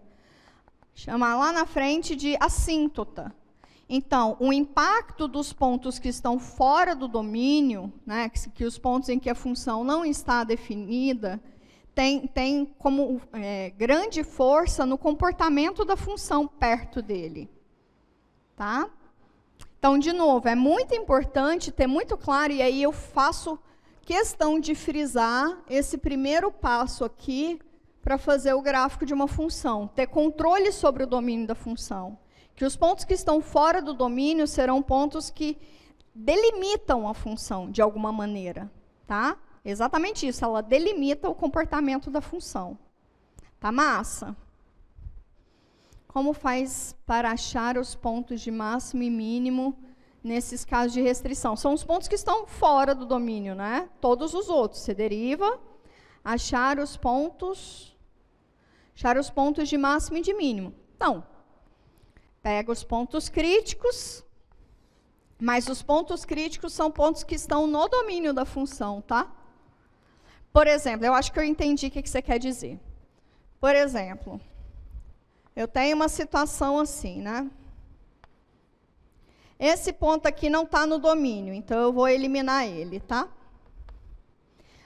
Chamar lá na frente de assíntota. Então, o impacto dos pontos que estão fora do domínio, né, que os pontos em que a função não está definida, tem como grande força no comportamento da função perto dele. Tá? Então, de novo, é muito importante ter muito claro, e aí eu faço questão de frisar esse primeiro passo aqui, para fazer o gráfico de uma função, ter controle sobre o domínio da função. Que os pontos que estão fora do domínio serão pontos que delimitam a função, de alguma maneira. Tá? Exatamente isso, ela delimita o comportamento da função. Tá massa? Como faz para achar os pontos de máximo e mínimo nesses casos de restrição? São os pontos que estão fora do domínio, né? Todos os outros, você deriva, achar os pontos de máximo e de mínimo. Então, pega os pontos críticos, mas os pontos críticos são pontos que estão no domínio da função, tá? Por exemplo, eu acho que eu entendi o que você quer dizer. Por exemplo, eu tenho uma situação assim, né? Esse ponto aqui não está no domínio, então eu vou eliminar ele, tá?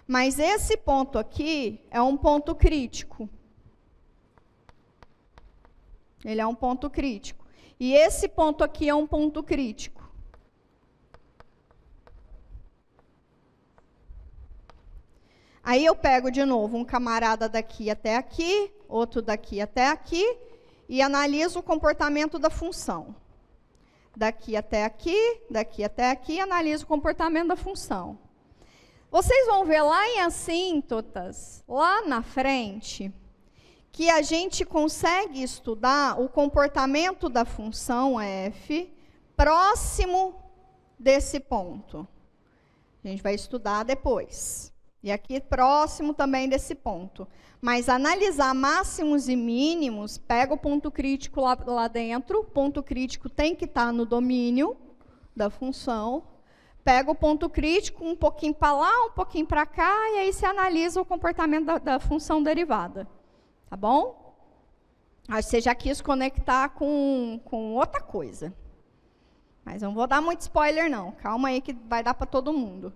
Mas esse ponto aqui é um ponto crítico. Ele é um ponto crítico. E esse ponto aqui é um ponto crítico. Aí eu pego de novo um camarada daqui até aqui, outro daqui até aqui, e analiso o comportamento da função. Daqui até aqui, analiso o comportamento da função. Vocês vão ver lá em assíntotas, lá na frente, que a gente consegue estudar o comportamento da função f próximo desse ponto. A gente vai estudar depois. E aqui próximo também desse ponto. Mas analisar máximos e mínimos, pega o ponto crítico lá dentro, o ponto crítico tem que estar no domínio da função, pega o ponto crítico um pouquinho para lá, um pouquinho para cá, e aí você analisa o comportamento da função derivada. Tá bom? Acho que você já quis conectar com outra coisa. Mas não vou dar muito spoiler, não. Calma aí que vai dar para todo mundo.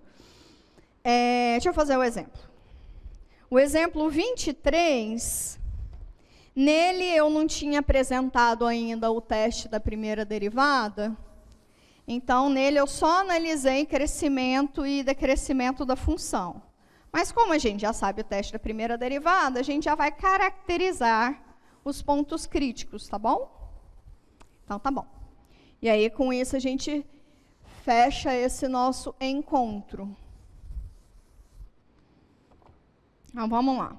Deixa eu fazer o exemplo. O exemplo 23, nele eu não tinha apresentado ainda o teste da primeira derivada. Então, nele eu só analisei crescimento e decrescimento da função. Mas como a gente já sabe o teste da primeira derivada, a gente já vai caracterizar os pontos críticos, tá bom? Então, tá bom. E aí, com isso, a gente fecha esse nosso encontro. Então, vamos lá.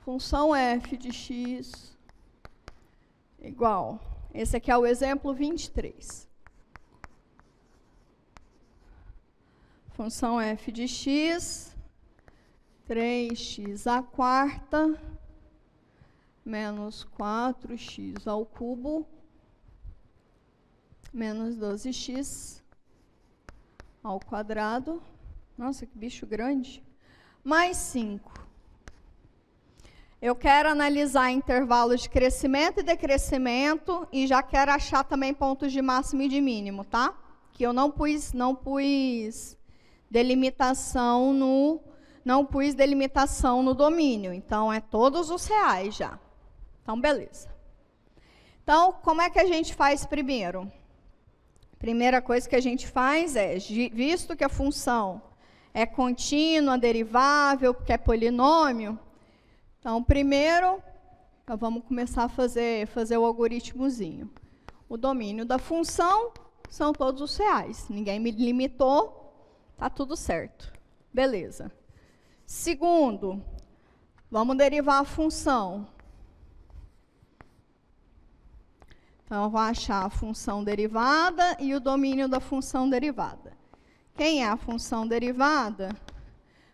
Função f de x igual. Esse aqui é o exemplo 23. Função f de x, 3x à quarta, menos 4x ao cubo, menos 12x ao quadrado. Nossa, que bicho grande. Mais 5. Eu quero analisar intervalos de crescimento e decrescimento e já quero achar também pontos de máximo e de mínimo, tá? Que eu não pus delimitação no domínio. Então, é todos os reais já. Então, beleza. Então, como é que a gente faz primeiro? Primeira coisa que a gente faz é, visto que a função é contínua, derivável, porque é polinômio, então, primeiro, vamos começar a fazer o algoritmozinho. O domínio da função são todos os reais. Ninguém me limitou, tá tudo certo. Beleza. Segundo, vamos derivar a função. Então, eu vou achar a função derivada e o domínio da função derivada. Quem é a função derivada?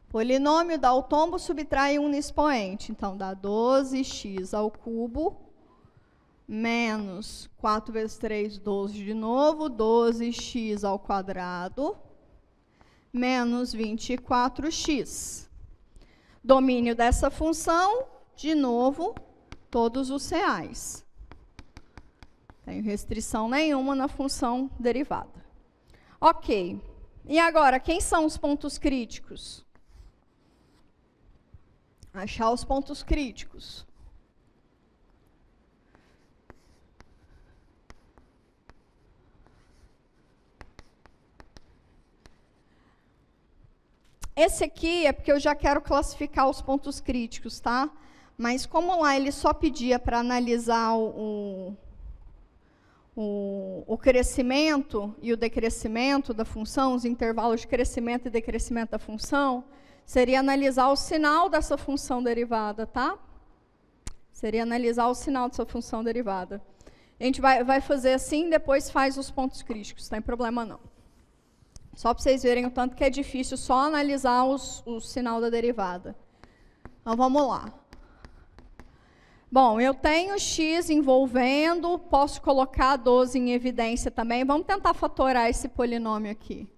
Polinômio dá o tombo, subtrai 1 no expoente. Então, dá 12x ao cubo, menos 4 vezes 3, 12 de novo, 12x ao quadrado, menos 24x. Domínio dessa função, de novo, todos os reais. Não tenho restrição nenhuma na função derivada. Ok. E agora, quem são os pontos críticos? Achar os pontos críticos. Esse aqui é porque eu já quero classificar os pontos críticos, tá? Mas como lá ele só pedia para analisar o crescimento e o decrescimento da função, os intervalos de crescimento e decrescimento da função, seria analisar o sinal dessa função derivada, tá? Seria analisar o sinal dessa função derivada. A gente vai fazer assim, depois faz os pontos críticos, não tem problema não. Só para vocês verem o tanto que é difícil só analisar o sinal da derivada. Então, vamos lá. Bom, eu tenho x envolvendo, posso colocar 12 em evidência também. Vamos tentar fatorar esse polinômio aqui.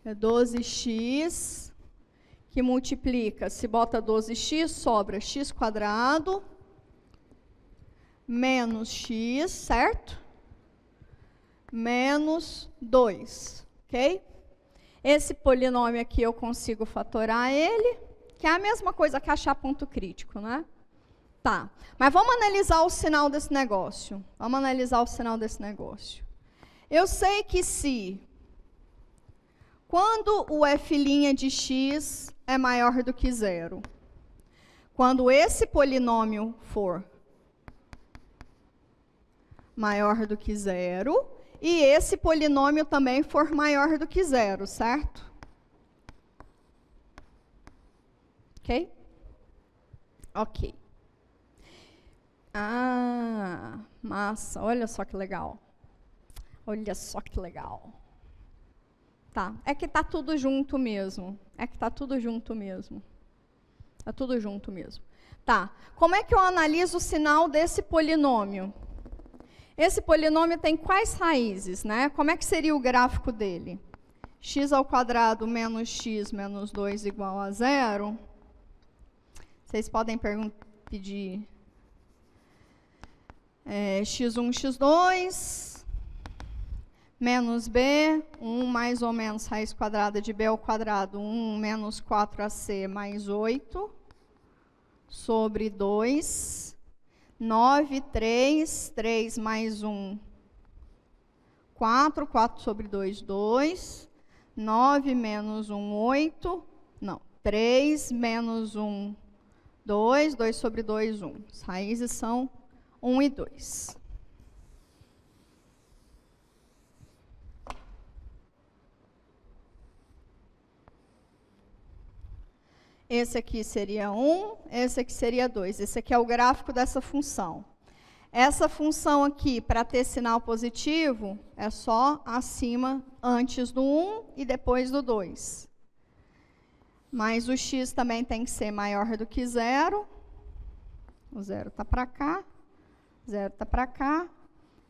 É 12x, que multiplica, se bota 12x, sobra x quadrado, menos x, certo? Menos 2, ok? Esse polinômio aqui eu consigo fatorar ele, que é a mesma coisa que achar ponto crítico, né? Tá, mas vamos analisar o sinal desse negócio. Vamos analisar o sinal desse negócio. Eu sei que quando o f' de x é maior do que 0, quando esse polinômio for maior do que 0, e esse polinômio também for maior do que 0, certo? Ok? Ok. Ah, massa. Olha só que legal. Olha só que legal. Tá, é que tá tudo junto mesmo. É que tá tudo junto mesmo. Tá tudo junto mesmo. Tá, como é que eu analiso o sinal desse polinômio? Esse polinômio tem quais raízes, né? Como é que seria o gráfico dele? X ao quadrado menos x menos 2 igual a 0. Vocês podem pedir x1, x2, menos b, 1 mais ou menos raiz quadrada de b ao quadrado, 1 menos 4ac mais 8, sobre 2, 9, 3, 3 mais 1, 4, 4 sobre 2, 2. 9 menos 1, 8. Não, 3 menos 1, 2. 2 sobre 2, 1. As raízes são 1 e 2. Esse aqui seria 1, esse aqui seria 2. Esse aqui é o gráfico dessa função. Essa função aqui, para ter sinal positivo, é só acima, antes do 1 e depois do 2. Mas o x também tem que ser maior do que 0. O 0 está para cá, 0 está para cá.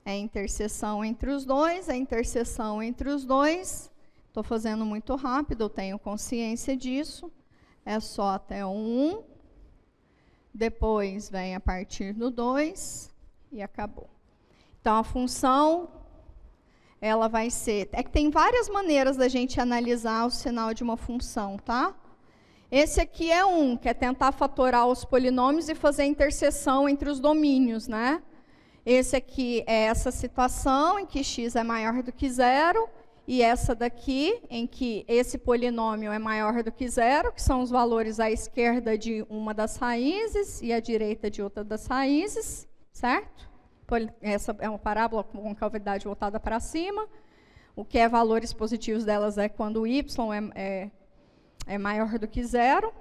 É a interseção entre os dois, a interseção entre os dois. Estou fazendo muito rápido, eu tenho consciência disso. É só até o 1. Depois vem a partir do 2. E acabou. Então, a função, ela vai ser... É que tem várias maneiras da gente analisar o sinal de uma função, tá? Esse aqui é um, que é tentar fatorar os polinômios e fazer a interseção entre os domínios, né? Esse aqui é essa situação em que x é maior do que 0, e essa daqui, em que esse polinômio é maior do que 0, que são os valores à esquerda de uma das raízes e à direita de outra das raízes. Certo? Essa é uma parábola com cavidade voltada para cima. O que é valores positivos delas é quando o y é maior do que 0.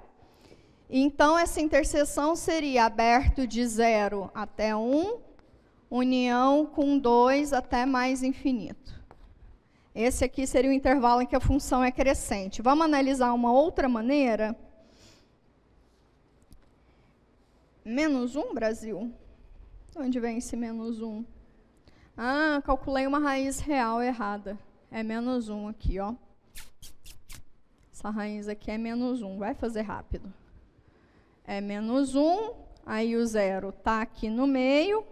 Então, essa interseção seria aberto de 0 até 1, união com 2 até mais infinito. Esse aqui seria o intervalo em que a função é crescente. Vamos analisar uma outra maneira? Menos 1, Brasil? Onde vem esse menos 1? Ah, calculei uma raiz real errada. É menos 1 aqui, ó. Essa raiz aqui é menos 1. Vai fazer rápido. É menos 1, aí o 0 está aqui no meio.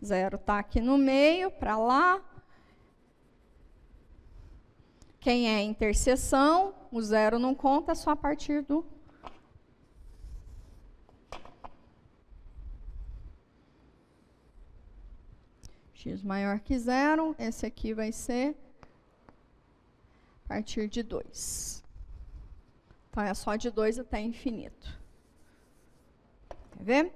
Zero está aqui no meio, para lá. Quem é interseção, o 0 não conta, é só a partir do... x maior que 0, esse aqui vai ser a partir de 2. Então, é só de 2 até infinito. Quer ver?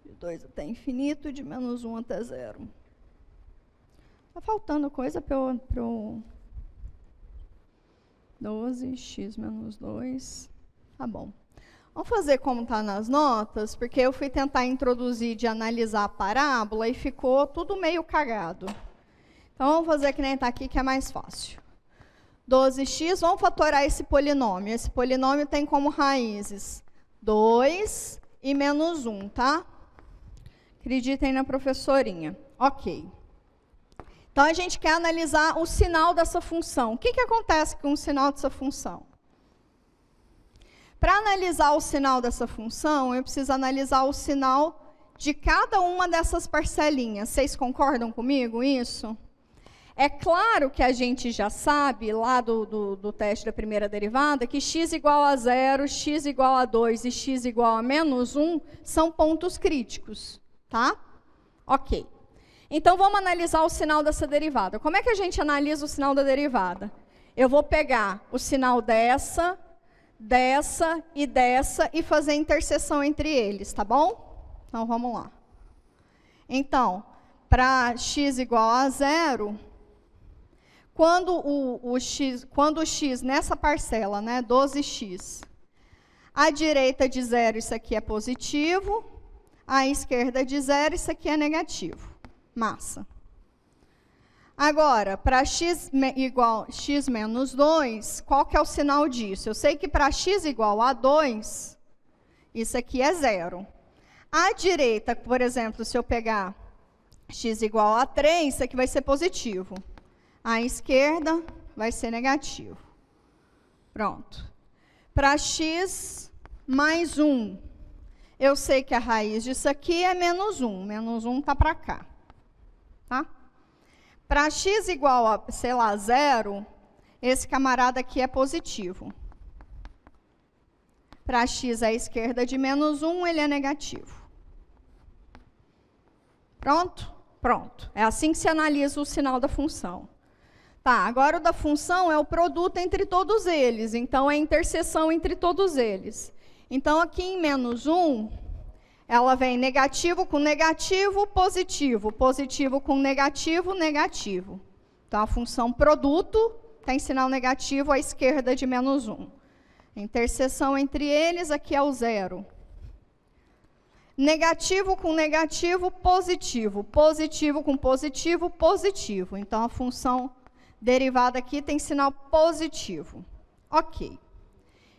De 2 até infinito, de menos 1 até 0. Está faltando coisa para o 12, x menos 2. Tá bom. Vamos fazer como está nas notas, porque eu fui tentar introduzir de analisar a parábola e ficou tudo meio cagado. Então, vamos fazer que nem está aqui, que é mais fácil. 12x, vamos fatorar esse polinômio. Esse polinômio tem como raízes 2 e menos 1, tá? Acreditem na professorinha. Ok. Então, a gente quer analisar o sinal dessa função. O que acontece com o sinal dessa função? Para analisar o sinal dessa função, eu preciso analisar o sinal de cada uma dessas parcelinhas. Vocês concordam comigo isso? É claro que a gente já sabe, lá do teste da primeira derivada, que x igual a 0, x igual a 2 e x igual a menos 1 são pontos críticos, tá? Ok. Então, vamos analisar o sinal dessa derivada. Como é que a gente analisa o sinal da derivada? Eu vou pegar o sinal dessa e dessa e fazer a interseção entre eles, tá bom? Então, vamos lá. Então, para x igual a 0, quando o x nessa parcela, né, 12x, à direita de 0, isso aqui é positivo, à esquerda de 0, isso aqui é negativo. Massa. Agora, para x igual x menos 2, qual que é o sinal disso? Eu sei que para x igual a 2, isso aqui é 0. À direita, por exemplo, se eu pegar x igual a 3, isso aqui vai ser positivo. À esquerda vai ser negativo. Pronto. Para x mais 1, eu sei que a raiz disso aqui é menos 1. Menos 1 está para cá. Tá? Para x igual a, sei lá, 0, esse camarada aqui é positivo. para x à esquerda de menos 1, ele é negativo. Pronto? Pronto. É assim que se analisa o sinal da função. Tá, agora o da função é o produto entre todos eles, então é a interseção entre todos eles. Então, aqui em menos 1, ela vem negativo com negativo, positivo. Positivo com negativo, negativo. Então, a função produto tem sinal negativo à esquerda de menos 1. A interseção entre eles, aqui é o zero. Negativo com negativo, positivo. Positivo com positivo, positivo. Então, a função derivada aqui tem sinal positivo. Ok.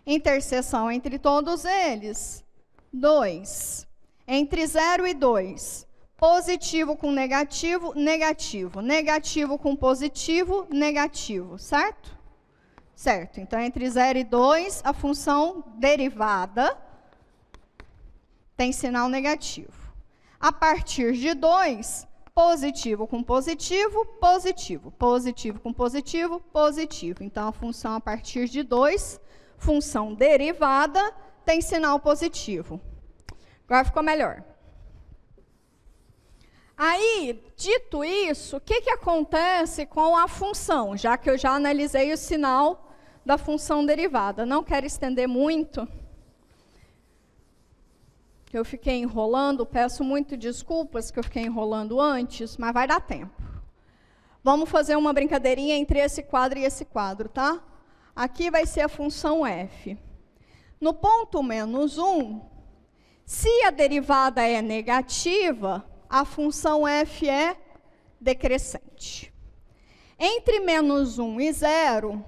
Interseção entre todos eles, 2. Entre 0 e 2, positivo com negativo, negativo. Negativo com positivo, negativo, certo? Certo. Então, entre 0 e 2, a função derivada tem sinal negativo. A partir de 2, positivo com positivo, positivo. Positivo com positivo, positivo. Então, a função a partir de 2, função derivada, tem sinal positivo. Agora ficou melhor. Aí, dito isso, o que acontece com a função? Já que eu já analisei o sinal da função derivada. Não quero estender muito, que eu fiquei enrolando, peço muito desculpas que eu fiquei enrolando antes, mas vai dar tempo. Vamos fazer uma brincadeirinha entre esse quadro e esse quadro, tá? Aqui vai ser a função f. No ponto menos 1, se a derivada é negativa, a função f é decrescente. Entre menos 1 e 0,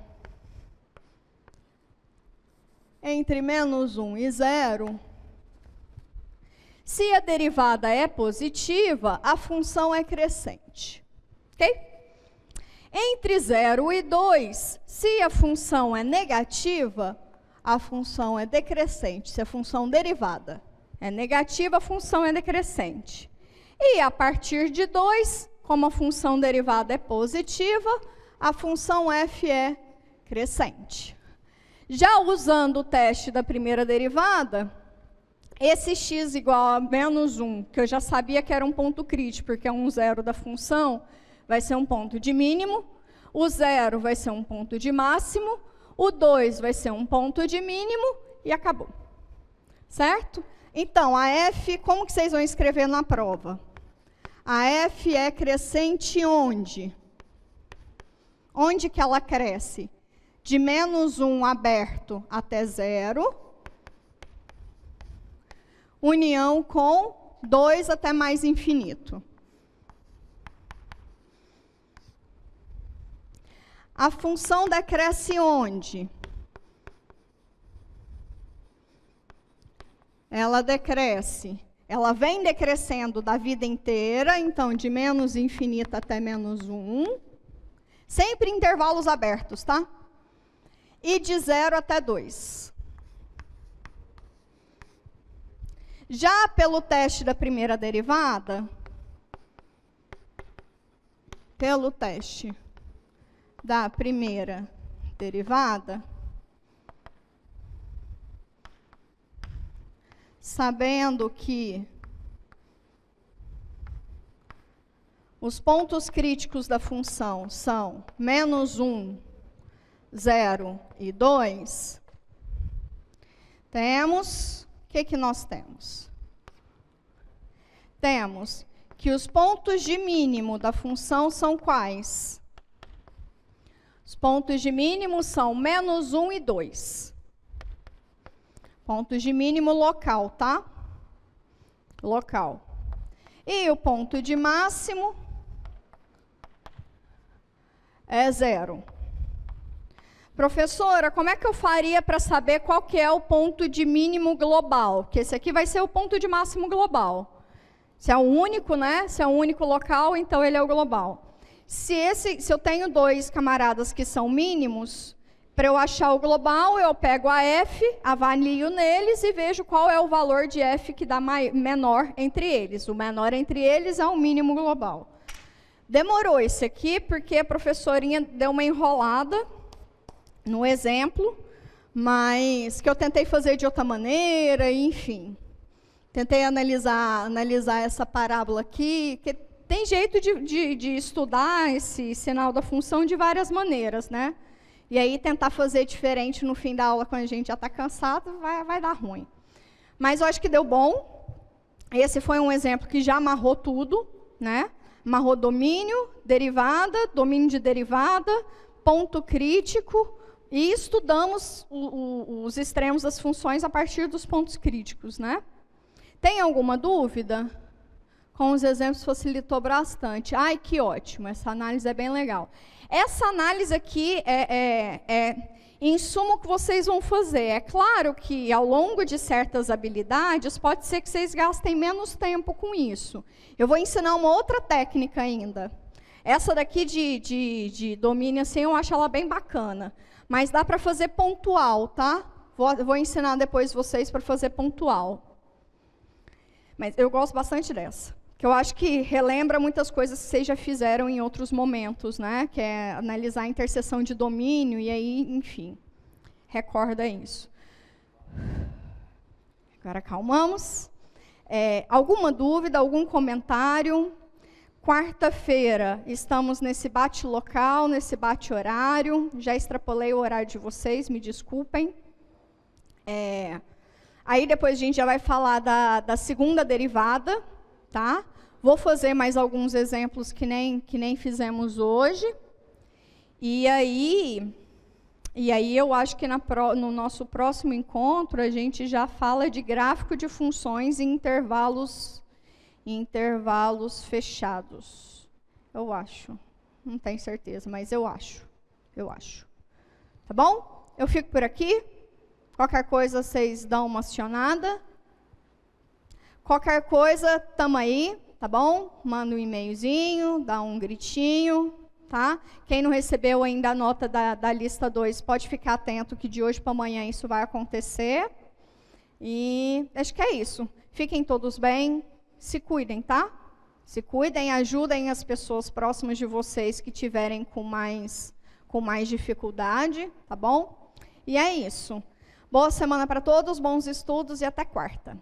se a derivada é positiva, a função é crescente. Ok? Entre 0 e 2, se a função é negativa, a função é decrescente. Se a função derivada é negativa, a função é decrescente. E a partir de 2, como a função derivada é positiva, a função f é crescente. Já usando o teste da primeira derivada, esse x igual a menos 1, que eu já sabia que era um ponto crítico, porque é um zero da função, vai ser um ponto de mínimo, o 0 vai ser um ponto de máximo, o 2 vai ser um ponto de mínimo e acabou. Certo? Então, a f, como que vocês vão escrever na prova? A f é crescente onde? Onde que ela cresce? De menos 1 aberto até 0, união com 2 até mais infinito. A função decresce onde? Ela decresce. Ela vem decrescendo da vida inteira, então de menos infinito até menos 1. Sempre em intervalos abertos, tá? E de 0 até 2. Já pelo teste da primeira derivada, sabendo que os pontos críticos da função são menos 1, 0 e 2, temos, o que nós temos? Temos que os pontos de mínimo da função são quais? Os pontos de mínimo são menos 1 e 2. Pontos de mínimo local, tá? Local. E o ponto de máximo é 0. Professora, como é que eu faria para saber qual que é o ponto de mínimo global? Porque esse aqui vai ser o ponto de máximo global. Se é o único, né? Se é o único local, então ele é o global. Se eu tenho 2 camaradas que são mínimos, para eu achar o global, eu pego a f, avalio neles e vejo qual é o valor de f que dá menor entre eles. O menor entre eles é o mínimo global. Demorou esse aqui, porque a professorinha deu uma enrolada no exemplo, mas que eu tentei fazer de outra maneira, enfim. Tentei analisar essa parábola aqui, que tem jeito de estudar esse sinal da função de várias maneiras, né? E aí tentar fazer diferente no fim da aula, quando a gente já está cansado, vai dar ruim. Mas eu acho que deu bom. Esse foi um exemplo que já amarrou tudo, né? Amarrou domínio, derivada, domínio de derivada, ponto crítico, e estudamos os extremos das funções a partir dos pontos críticos, né? Tem alguma dúvida? Com os exemplos facilitou bastante. Ai, que ótimo, essa análise é bem legal. Essa análise aqui em suma, o que vocês vão fazer. É claro que, ao longo de certas habilidades, pode ser que vocês gastem menos tempo com isso. Eu vou ensinar uma outra técnica ainda. Essa daqui de domínio, assim, eu acho ela bem bacana. Mas dá para fazer pontual, tá? Vou ensinar depois vocês para fazer pontual. Mas eu gosto bastante dessa, que eu acho que relembra muitas coisas que vocês já fizeram em outros momentos, né? Que é analisar a interseção de domínio e aí, enfim, recorda isso. Agora acalmamos. Alguma dúvida, algum comentário? Quarta-feira estamos nesse bate-local, nesse bate-horário. Já extrapolei o horário de vocês, me desculpem. Aí depois a gente já vai falar da segunda derivada, tá? Vou fazer mais alguns exemplos que nem fizemos hoje. E aí eu acho que no nosso próximo encontro a gente já fala de gráfico de funções em intervalos fechados. Eu acho. Não tenho certeza, mas eu acho. Tá bom? Eu fico por aqui. Qualquer coisa, vocês dão uma acionada. Qualquer coisa, tamo aí, tá bom? Manda um e-mailzinho, dá um gritinho, tá? Quem não recebeu ainda a nota da lista 2, pode ficar atento que de hoje para amanhã isso vai acontecer. E acho que é isso. Fiquem todos bem, se cuidem, tá? Se cuidem, ajudem as pessoas próximas de vocês que tiverem com mais dificuldade, tá bom? E é isso. Boa semana para todos, bons estudos e até quarta.